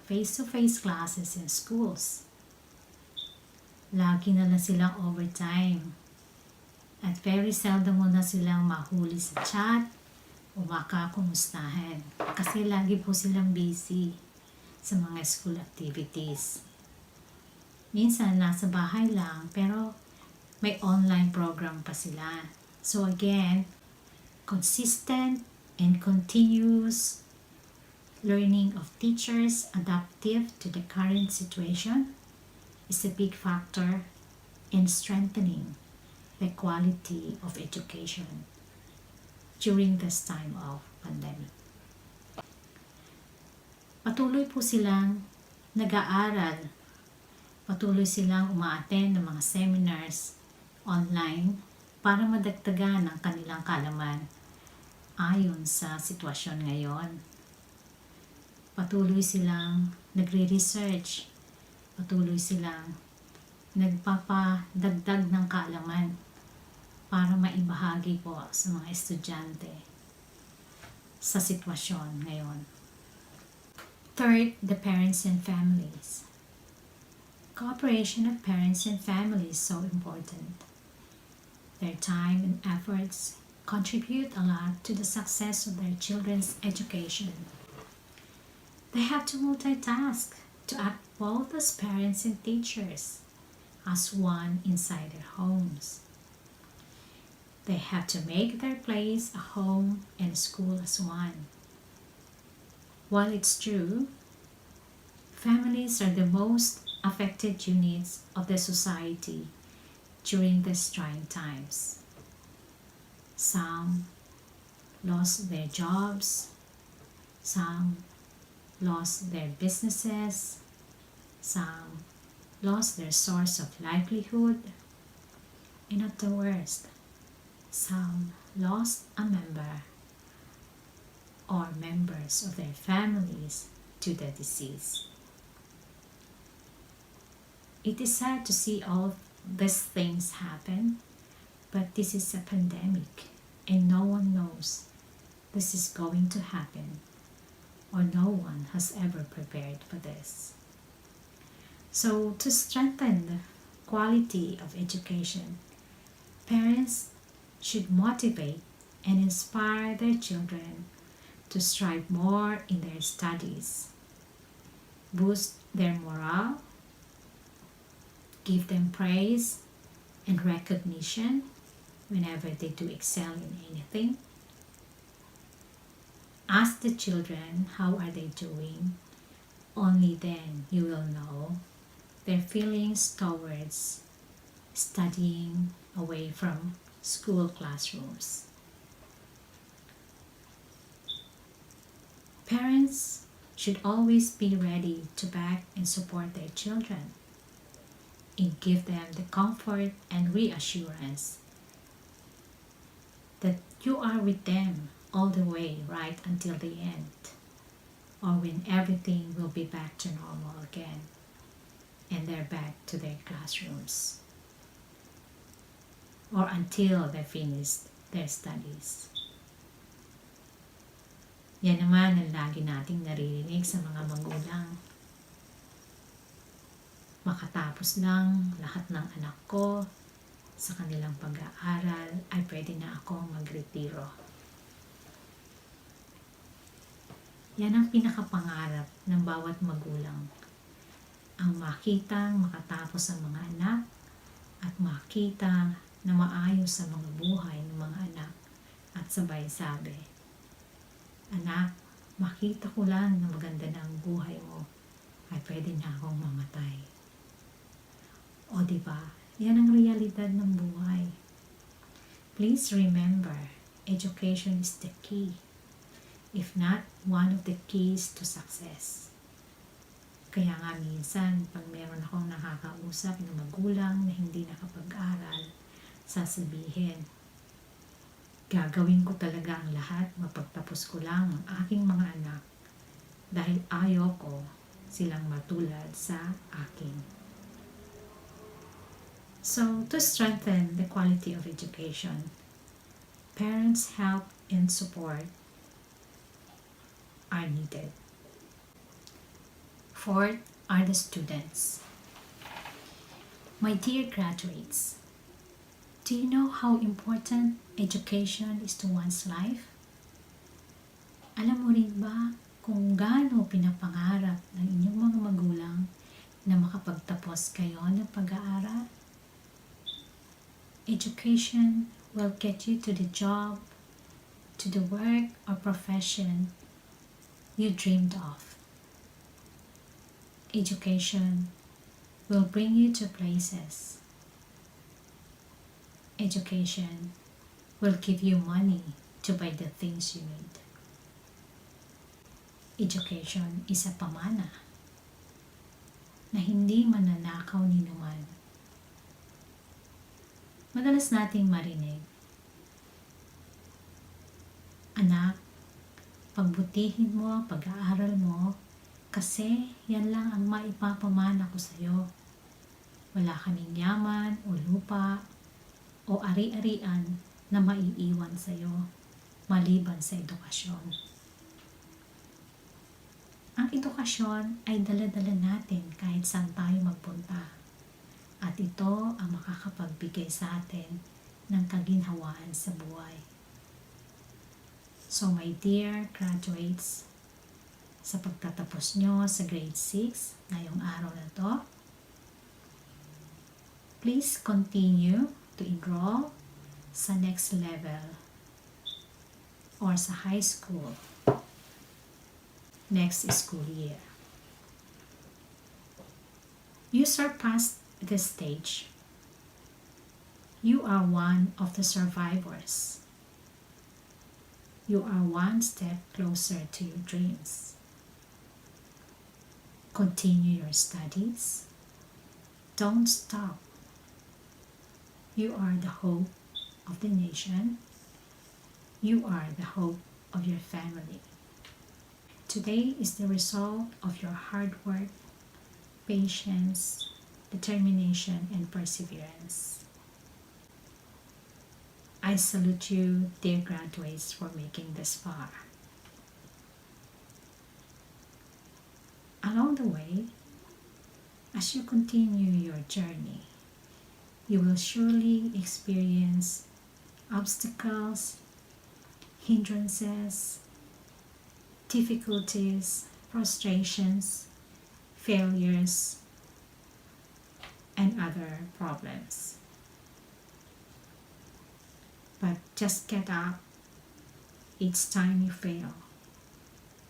face-to-face classes in schools. Lagi na lang silang overtime at very seldom mo na silang mahuli sa chat o makakumustahan kasi lagi po silang busy sa mga school activities. Minsan nasa bahay lang pero may online program pa sila. So again, consistent and continuous learning of teachers adaptive to the current situation is a big factor in strengthening the quality of education during this time of pandemic. Patuloy po silang nag-aaral, patuloy silang uma-attend ng mga seminars online para madagdagan ang kanilang kaalaman ayon sa sitwasyon ngayon. Patuloy silang nagre-research, patuloy silang nagpapadagdag ng kaalaman para maibahagi po sa mga estudyante sa sitwasyon ngayon. Third, the parents and families. Cooperation of parents and families is so important. Their time and efforts contribute a lot to the success of their children's education. They have to multitask to act both as parents and teachers, as one inside their homes. They have to make their place a home and a school as one. While it's true, families are the most affected units of the society during these trying times. Some lost their jobs, some lost their businesses, some lost their source of livelihood, and at the worst, some lost a member or members of their families to the disease. It is sad to see all these things happen, but this is a pandemic and no one knows this is going to happen, or no one has ever prepared for this. So to strengthen the quality of education, parents should motivate and inspire their children to strive more in their studies, boost their morale, give them praise and recognition whenever they do excel in anything. Ask the children how are they doing. Only then you will know their feelings towards studying away from school classrooms. Parents should always be ready to back and support their children and give them the comfort and reassurance that you are with them all the way right until the end, or when everything will be back to normal again and they're back to their classrooms, or until they finish their studies. Yan naman ang lagi nating naririnig sa mga magulang. Makatapos lang lahat ng anak ko sa kanilang pag-aaral ay pwede na akong magretiro. Yan ang pinakapangarap ng bawat magulang. Ang makitang makatapos ang mga anak at makita na maayos sa mga buhay ng mga anak at sabay sabi, "Anak, makita ko lang na maganda na ang buhay mo ay pwede na akong mamatay." O diba, yan ang realidad ng buhay. Please remember, education is the key, if not one of the keys to success. Kaya nga minsan, pag meron akong nakakausap na magulang na hindi nakapag-aral, sasabihin, gagawin ko talaga ang lahat, mapagtapos ko lang ang aking mga anak dahil ayaw ko silang matulad sa akin. So, to strengthen the quality of education, parents' help and support are needed. Fourth are the students. My dear graduates, do you know how important education is to one's life? Alam mo rin ba kung gaano pinapangarap ng inyong mga magulang na makapagtapos kayo ng pag-aaral? Education will get you to the job, to the work or profession you dreamed of. Education will bring you to places. Education will give you money to buy the things you need. Education is a pamana na hindi mananakaw ni numan. Madalas nating marinig, "Anak, pagbutihin mo ang pag-aaral mo kasi yan lang ang maipapamana ko sa'yo. Wala kaming yaman o lupa o ari-arian na maiiwan sa'yo maliban sa edukasyon." Ang edukasyon ay dala-dala natin kahit saan tayo magpunta. At ito ang makakapagbigay sa atin ng kaginhawaan sa buhay. So my dear graduates, sa pagtatapos nyo sa grade 6 ngayong araw na to, please continue to enroll sa next level or sa high school next school year. You surpassed this stage. You are one of the survivors. You are one step closer to your dreams. Continue your studies. Don't stop. You are the hope of the nation. You are the hope of your family. Today is the result of your hard work, patience, determination, and perseverance. I salute you, dear graduates, for making this far. Along the way, as you continue your journey, you will surely experience obstacles, hindrances, difficulties, frustrations, failures, and other problems. But just get up each time you fail.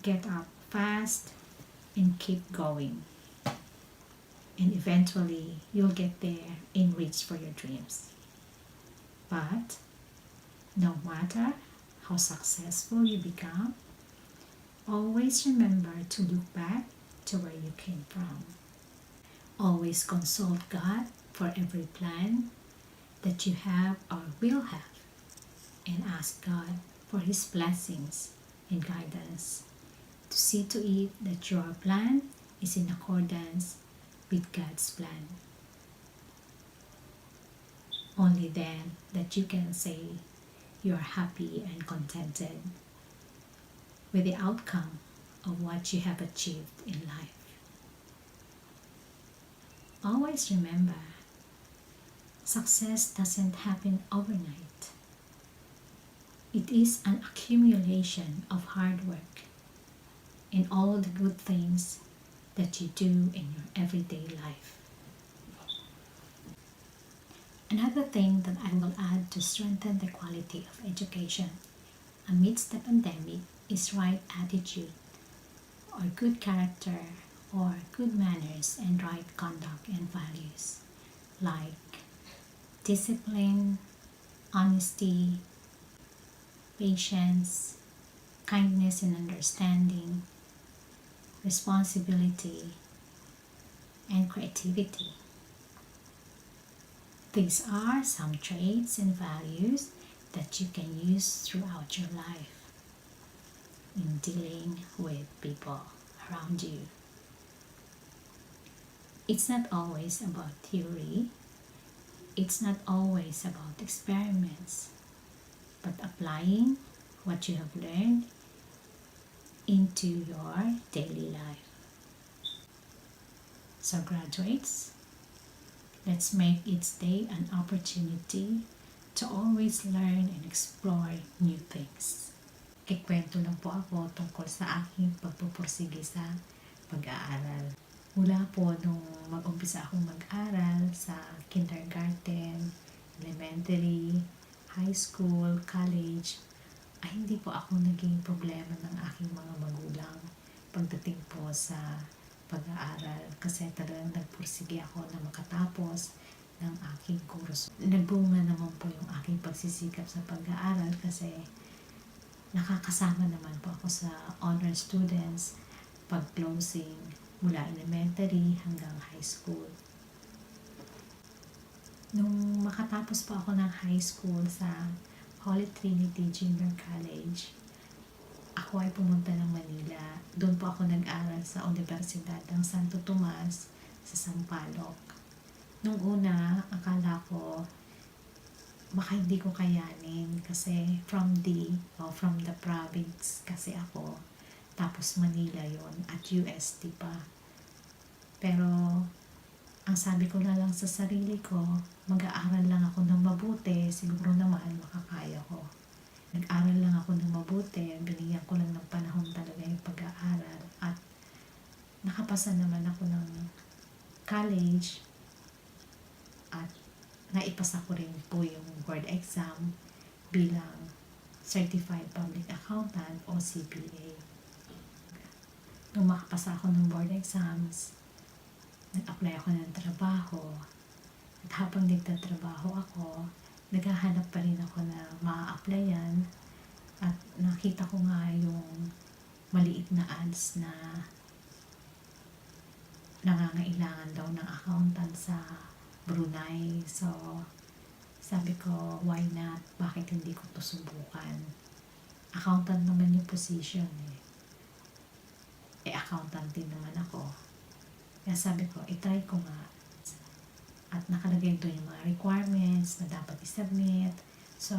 Get up fast and keep going. and eventually you'll get there and reach for your dreams. But no matter how successful you become, always remember to look back to where you came from. Always consult God for every plan that you have or will have, and ask God for His blessings and guidance to see to it that your plan is in accordance with God's plan. Only then that you can say you are happy and contented with the outcome of what you have achieved in life. Always remember, success doesn't happen overnight. It is an accumulation of hard work and all the good things that you do in your everyday life. Another thing that I will add to strengthen the quality of education amidst the pandemic is right attitude, or good character, or good manners and right conduct and values, like discipline, honesty, patience, kindness and understanding, responsibility, and creativity. These are some traits and values that you can use throughout your life in dealing with people around you. It's not always about theory. It's not always about experiments, but applying what you have learned into your daily life. So graduates, let's make each day an opportunity to always learn and explore new things. Kikwento lang po ako tungkol sa aking pagpupursige sa pag-aaral. Mula po nung mag-umpisa akong mag-aral sa kindergarten, elementary, high school, college, ay hindi po ako naging problema ng aking mga magulang pagdating po sa pag-aaral, kasi talagang nagpursige ako na makatapos ng aking kurso. Nagbunga naman po yung aking pagsisikap sa pag-aaral kasi nakakasama naman po ako sa honor students pag-closing mula elementary hanggang high school. Nung makatapos po ako ng high school sa Holy Trinity Junior College, ako ay pumunta ng Manila. Doon po ako nag-aral sa Universidad ng Santo Tomas sa Sampaloc. Nung una, akala ko baka hindi ko kayanin kasi from the province kasi ako. Tapos Manila yon at UST pa. Pero ang sabi ko na lang sa sarili ko, mag-aaral lang ako ng mabuti, siguro naman makakaya ko. Nag-aral lang ako ng mabuti, binigyan ko lang ng panahon talaga yung pag-aaral at nakapasa naman ako ng college at naipasa ko rin po yung board exam bilang Certified Public Accountant o CPA. Nung makapasa ako ng board exams, nag-apply ako ng trabaho at habang nagtatrabaho ako, naghahanap pa rin ako na ma-applyan at nakita ko nga yung maliit na ads na nangangailangan daw ng accountant sa Brunei. So, sabi ko, why not? Bakit hindi ko to subukan? Accountant naman yung position eh. Accountant din naman ako. Kaya sabi ko, itry ko nga. At nakalagay doon yung mga requirements na dapat i-submit. So,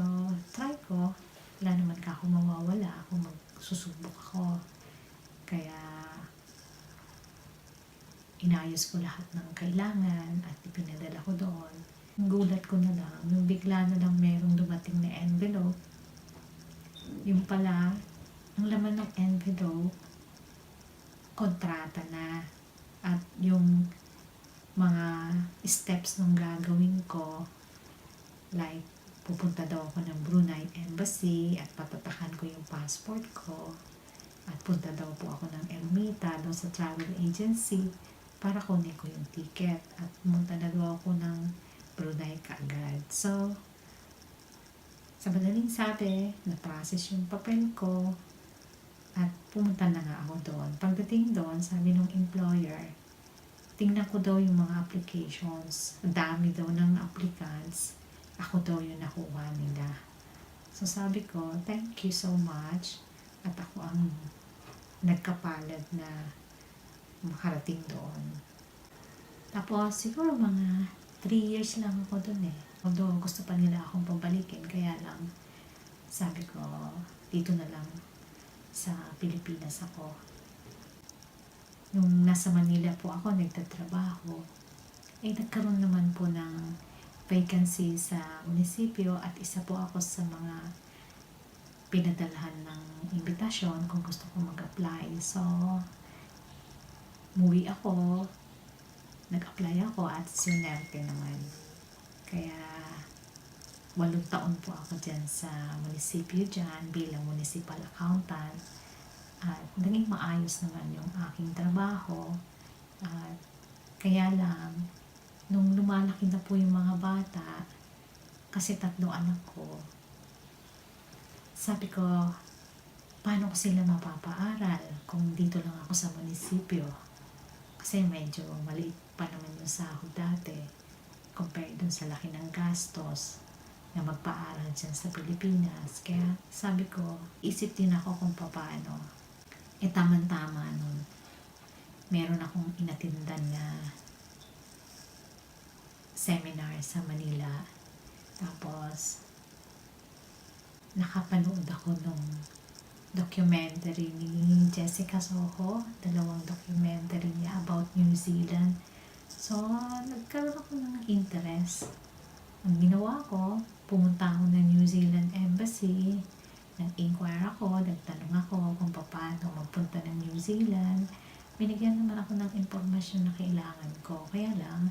try ko. Wala naman ka ako mawawala kung magsusubok ako. Kaya, inayos ko lahat ng kailangan at ipinadala ko doon. Gulat ko na lang, yung bigla na lang merong dumating na envelope. Yung pala, ang laman ng envelope, kontrata na. At yung mga steps nung gagawin ko, like pupunta daw ako ng Brunei Embassy at patatakan ko yung passport ko at punta daw po ako ng Ermita doon sa travel agency para kunin ko yung ticket at pumunta na daw ako ng Brunei kaagad. So, sa madaling sabi, na-process yung papel ko at pumunta na nga ako doon. Pagdating doon, sabi ng employer, tingnan ko daw yung mga applications. Ang dami daw ng applicants. Ako daw yung nakuha nila. So sabi ko, thank you so much. At ako ang nagkapalad na makarating doon. Tapos siguro mga 3 years lang ako doon eh. Although gusto pa nila akong pabalikin, kaya lang sabi ko, dito na lang sa Pilipinas ako. Nung nasa Manila po ako nagtatrabaho, nagkaroon naman po ng vacancy sa munisipyo at isa po ako sa mga pinadalhan ng imbitasyon kung gusto ko mag-apply. So, umuwi ako, nag-apply ako at sinerte naman. Kaya 8 taon po ako dyan sa munisipyo dyan bilang municipal accountant. At naging maayos naman yung aking trabaho. At kaya lang, nung lumalaki na po yung mga bata, kasi 3 anak ko, sabi ko, paano ko sila mapapaaral kung dito lang ako sa munisipyo? Kasi medyo maliit pa naman yung sahod dati compared dun sa laki ng gastos na magpaaral dyan sa Pilipinas. Kaya sabi ko, isip din ako kung paano. Tama-tama nun. Meron akong inatindan na seminar sa Manila. Tapos, nakapanood ako nung documentary ni Jessica Soho. 2 documentary niya about New Zealand. So, nagkaroon ako ng interest. Ang ginawa ko, pumunta ako ng New Zealand Embassy, nag-inquire ako, nagtanong ako kung paano magpunta ng New Zealand. Binigyan naman ako ng impormasyon na kailangan ko. Kaya lang,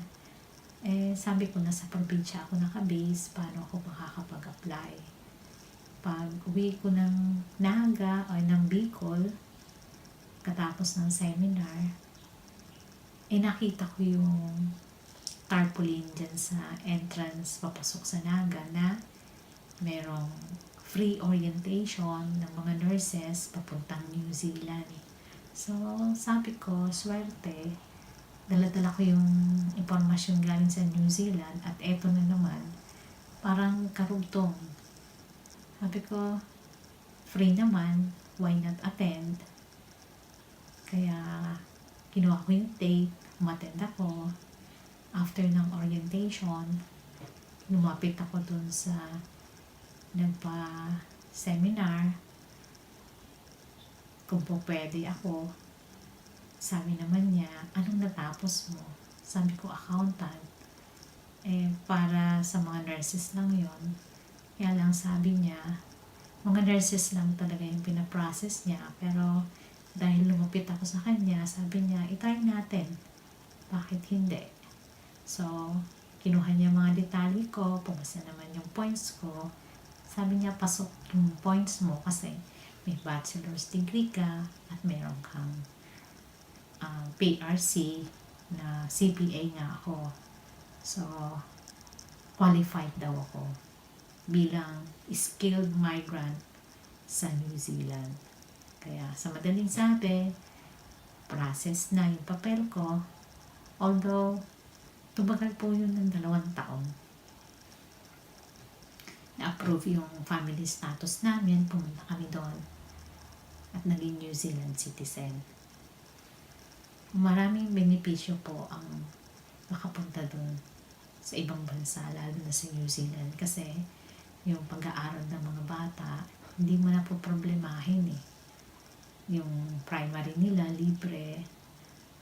sabi ko nasa probinsya ako nakabase, paano ako makakapag-apply. Pag uwi ko ng Naga o ng Bicol, katapos ng seminar, nakita ko yung tarpaulin dyan sa entrance papasok sa Naga na merong free orientation ng mga nurses papuntang New Zealand. So, sabi ko, swerte, dala-dala ko yung impormasyon galing sa New Zealand at eto na naman, parang karugtong. Sabi ko, free naman, why not attend? Kaya, kinuha ko yung date, umattend ako. After ng orientation, lumapit ako dun sa nagpa-seminar kung po pwede ako. Sabi naman niya, anong natapos mo? Sabi ko, accountant. Para sa mga nurses lang yon. Kaya lang sabi niya, mga nurses lang talaga yung pinaprocess niya. Pero dahil lumapit ako sa kanya, sabi niya, itry natin. Bakit hindi? So, kinuha niya mga detalye ko, pumasa naman yung points ko. Sabi niya, pasok yung points mo kasi may bachelor's degree ka at meron kang PRC na CPA nga ako. So, qualified daw ako bilang skilled migrant sa New Zealand. Kaya sa madaling sabi, process na yung papel ko. Although, tumagal po yun ng 2 taon. Na-approve yung family status namin, pumunta kami doon at naging New Zealand citizen. Maraming benepisyo po ang makapunta doon sa ibang bansa, lalo na sa New Zealand, kasi yung pag-aaral ng mga bata, hindi mo na po problemahin eh. Yung primary nila, libre,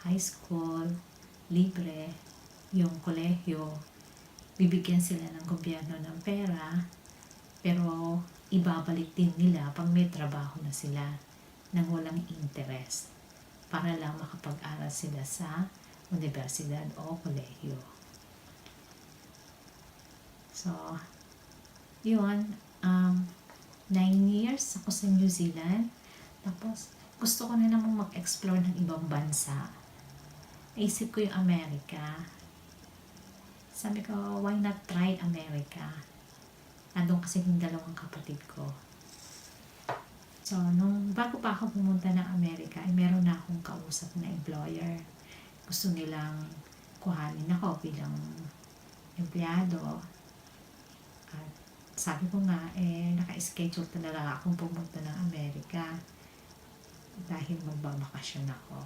high school, libre, yung kolehiyo, bibigyan sila ng gobyerno ng pera, pero ibabalik din nila pag may trabaho na sila nang walang interest para lang makapag-aral sila sa universidad o kolehiyo. So, yun, 9 years ako sa New Zealand. Tapos, gusto ko na namang mag-explore ng ibang bansa. naisip ko yung Amerika. Sabi ko, why not try Amerika? Nandun kasi yung dalawang kapatid ko. So, bago pa ako pumunta ng Amerika, ay meron na akong kausap na employer. Gusto nilang kuhanin ako bilang empleyado. At sabi ko nga, naka-schedule talaga akong pumunta ng Amerika dahil magbabakasyon ako.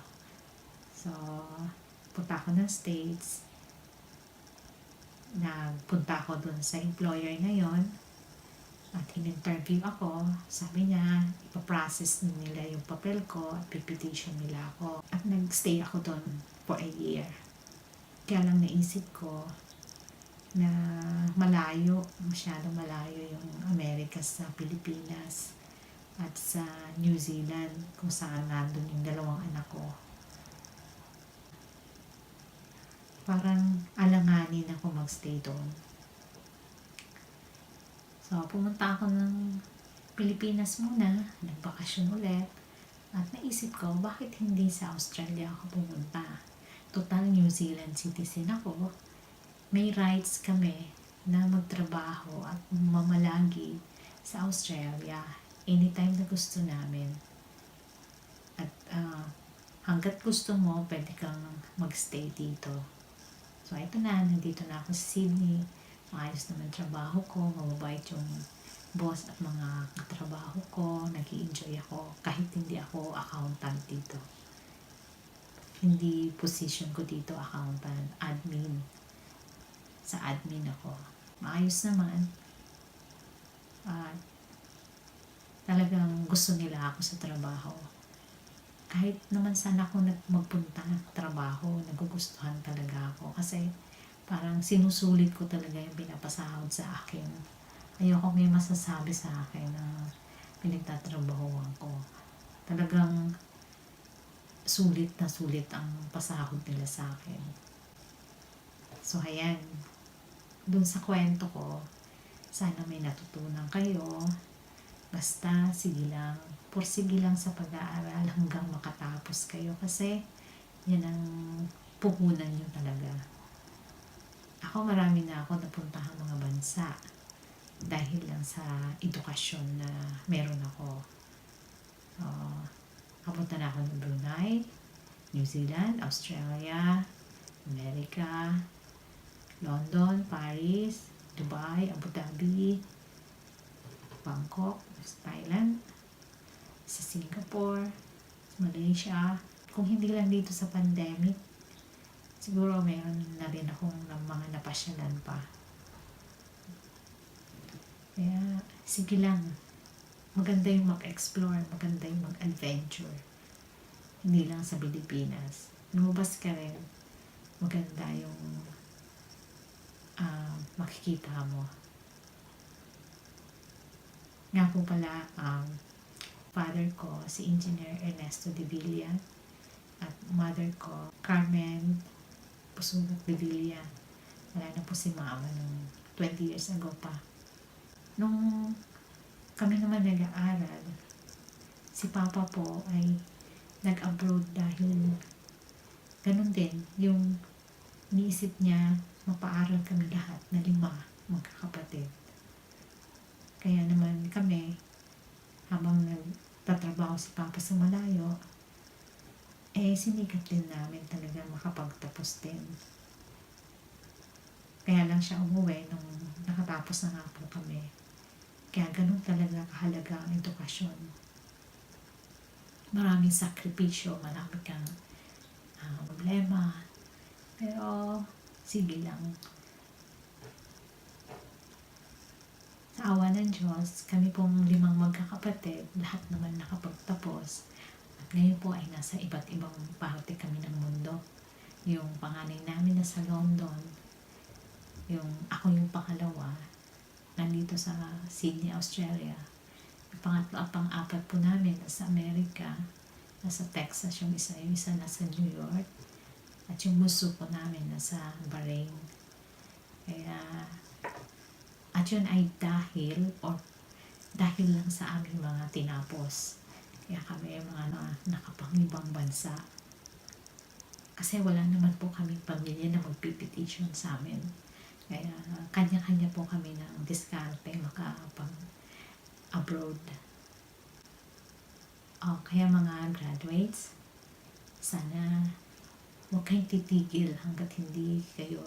So, punta ako ng States. Nagpunta ako dun sa employer na yon at in-interview ako. Sabi niya, ipaprocess nila yung papel ko at pipitation nila ako. At nag-stay ako dun for a year. Kaya lang naisip ko na masyadong malayo yung Amerika sa Pilipinas at sa New Zealand kung saan nandun yung dalawang anak ko. Parang alanganin ako magstay doon. So, pumunta ako ng Pilipinas muna, nagbakasyon ulit, at naisip ko, bakit hindi sa Australia ako pumunta? Total New Zealand citizen ako, may rights kami na magtrabaho at mamalagi sa Australia anytime na gusto namin. At hanggat gusto mo, pwede kang magstay dito. So, ito na, nandito na ako sa Sydney. Maayos naman trabaho ko, mababait yung boss at mga katrabaho ko, nag-i-enjoy ako kahit hindi ako accountant dito. Hindi position ko dito accountant, admin. Sa admin ako. Maayos naman. Talagang gusto nila ako sa trabaho. Kahit naman sana ako magpunta ng trabaho, nagugustuhan talaga ako. Kasi parang sinusulit ko talaga yung pinapasahod sa akin. Ayoko may masasabi sa akin na pinagtatrabahoan ko. Talagang sulit na sulit ang pasahod nila sa akin. So, ayan. Dun sa kwento ko, sana may natutunan kayo. Basta, sige lang. Pursige lang sa pag-aaral hanggang makatapos kayo. Kasi, yan ang puhunan nyo talaga. Ako, marami na ako napuntahan mga bansa. Dahil lang sa edukasyon na meron ako. Kapunta na ako ng Brunei, New Zealand, Australia, America, London, Paris, Dubai, Abu Dhabi, Bangkok, Thailand, sa Singapore, sa Malaysia. Kung hindi lang dito sa pandemic, siguro meron na rin akong mga napasyalan pa. Kaya, sige lang. Maganda yung mag-explore, maganda yung mag-adventure. Hindi lang sa Pilipinas. Lumabas ka rin, maganda yung makikita mo. Nga po pala, father ko, si Engineer Ernesto de Villa, at mother ko, Carmen Pusugat de Villa. Wala na po si mama nung 20 years ago pa. Nung kami naman nag-aaral, si papa po ay nag-abroad dahil ganun din, yung niisip niya mapaaral kami lahat na 5 magkakapatid. Kaya naman kami, habang nagtatrabaho si papa sa malayo, sinikat din namin talaga makapagtapos din. Kaya lang siya umuwi nung nakatapos na nga po kami. Kaya ganun talaga kahalaga ang edukasyon. Maraming sakripisyo, marami kang problema. Pero, sige lang. Sa awa ng Diyos, kami pong 5 magkakapatid, lahat naman nakapagtapos. At ngayon po ay nasa iba't ibang parte kami ng mundo. Yung panganay namin nasa London, ako yung pangalawa, nandito sa Sydney, Australia. Yung pangatlo at pang-apat po namin nasa Amerika, nasa Texas yung isa nasa New York, at yung bunso po namin nasa Bahrain. Kaya, at yun ay dahil lang sa aming mga tinapos. Kaya kami mga nakapang-ibang bansa. Kasi wala naman po kaming pamilya na magpipetition sa amin. Kaya kanya-kanya po kami ng diskarte makapag-abroad. Kaya mga graduates, sana huwag kayong titigil hanggat hindi kayo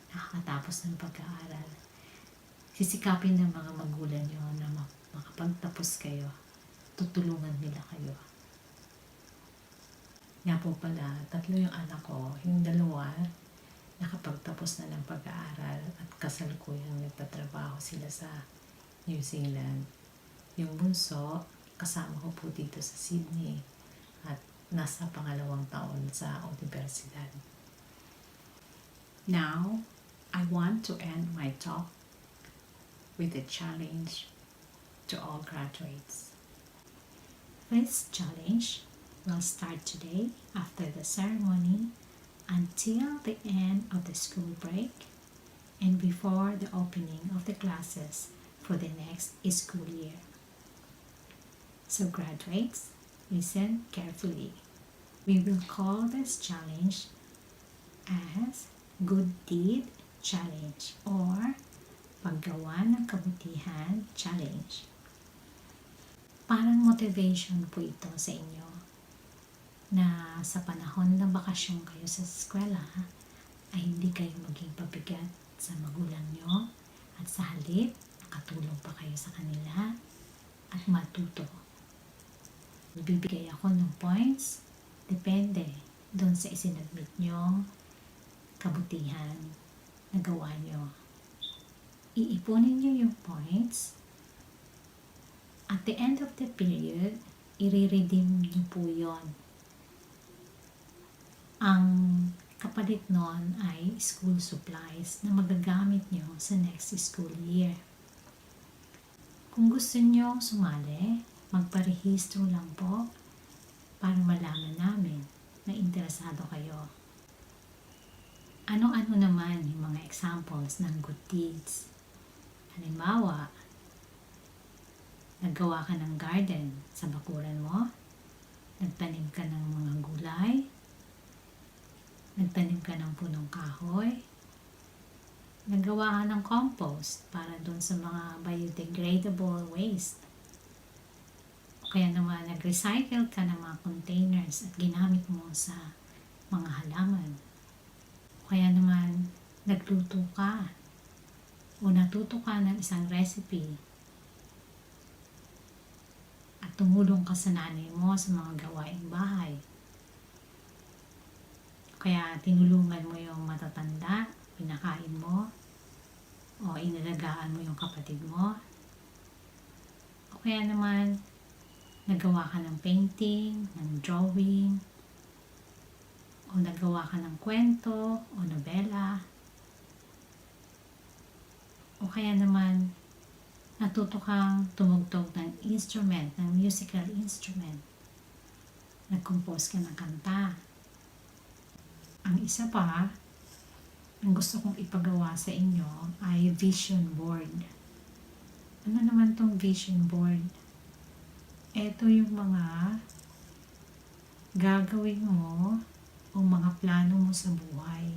nakakatapos ng pag-aaral. Sisikapin ng mga magulang nyo na makapagtapos kayo. Tutulungan nila kayo. Nga po pala, 3 yung anak ko. Yung 2, nakapagtapos na ng pag-aaral at kasalukuyang nagtatrabaho sila sa New Zealand. Yung bunso, kasama ko po dito sa Sydney at nasa 2nd taon sa universidad. Now, I want to end my talk with a challenge to all graduates. This challenge will start today after the ceremony until the end of the school break and before the opening of the classes for the next school year. So graduates, listen carefully. We will call this challenge as Good Deed Challenge or Paggawa ng Kabutihan Challenge. Parang motivation po ito sa inyo na sa panahon ng bakasyon kayo sa eskwela ay hindi kayo maging pabigat sa magulang nyo at sa halip nakatulong pa kayo sa kanila at matuto. Bibigay ako ng points depende doon sa isinadmit nyo kabutihan na gawa nyo. Iipunin nyo yung points. At the end of the period, i-redeem nyo po yon. Ang kapalit nun ay school supplies na magagamit nyo sa next school year. Kung gusto nyo sumali, magparehistro lang po para malaman namin na interesado kayo. Ano-ano naman yung mga examples ng good deeds? Halimbawa, naggawa ka ng garden sa bakuran mo, nagtanim ka ng mga gulay, nagtanim ka ng punong kahoy, naggawa ka ng compost para doon sa mga biodegradable waste. O kaya naman nag-recycle ka ng mga containers at ginamit mo sa mga halaman. O kaya naman nagluto ka o natuto ka ng isang recipe at tumulong ka sa nanay mo sa mga gawaing bahay. Kaya tinulungan mo yung matatanda, pinakain mo, o inalagaan mo yung kapatid mo. O kaya naman, nagawa ka ng painting, ng drawing, o nagawa ka ng kwento, o nobela. O kaya naman, natuto kang tumugtog ng instrument, ng musical instrument. Nag-compose ka ng kanta. Ang isa pa, ang gusto kong ipagawa sa inyo ay vision board. Ano naman tong vision board? Ito yung mga gagawin mo o mga plano mo sa buhay.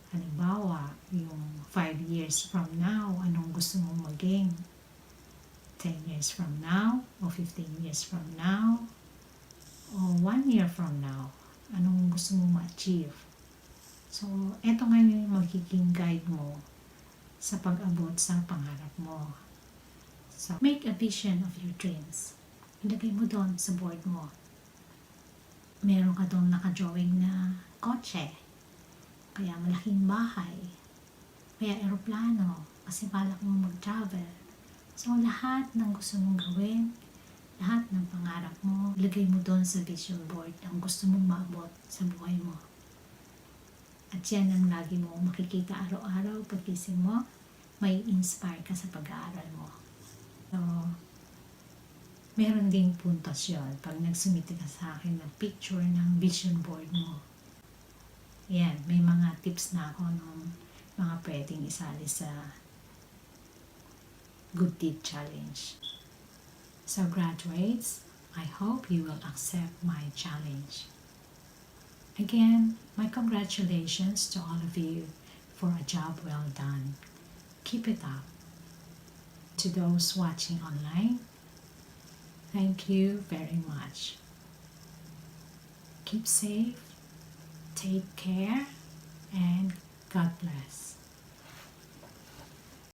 Halimbawa, yung 5 years from now, anong gusto mong maging? 10 years from now, o 15 years from now, o 1 year from now, anong gusto mong ma-achieve? So, eto ngayon yung magiging guide mo sa pag-abot sa pangarap mo. So, make a vision of your dreams. Ilagay mo doon sa board mo. Meron ka doon nakadrawing na kotse, kaya malaking bahay, kaya eroplano, kasi balak mo mag-travel. So, lahat ng gusto mong gawin, lahat ng pangarap mo, ilagay mo doon sa vision board ang gusto mong maabot sa buhay mo. At yan ang lagi mo makikita araw-araw pagkising mo, may inspire ka sa pag-aaral mo. So, meron ding puntos yun pag nagsumiti ka sa akin ng picture ng vision board mo. Yan, may mga tips na ako ng mga pwedeng isali sa Good Deed Challenge. So graduates, I hope you will accept my challenge. Again, my congratulations to all of you for a job well done. Keep it up. To those watching online, thank you very much. Keep safe, take care, and God bless.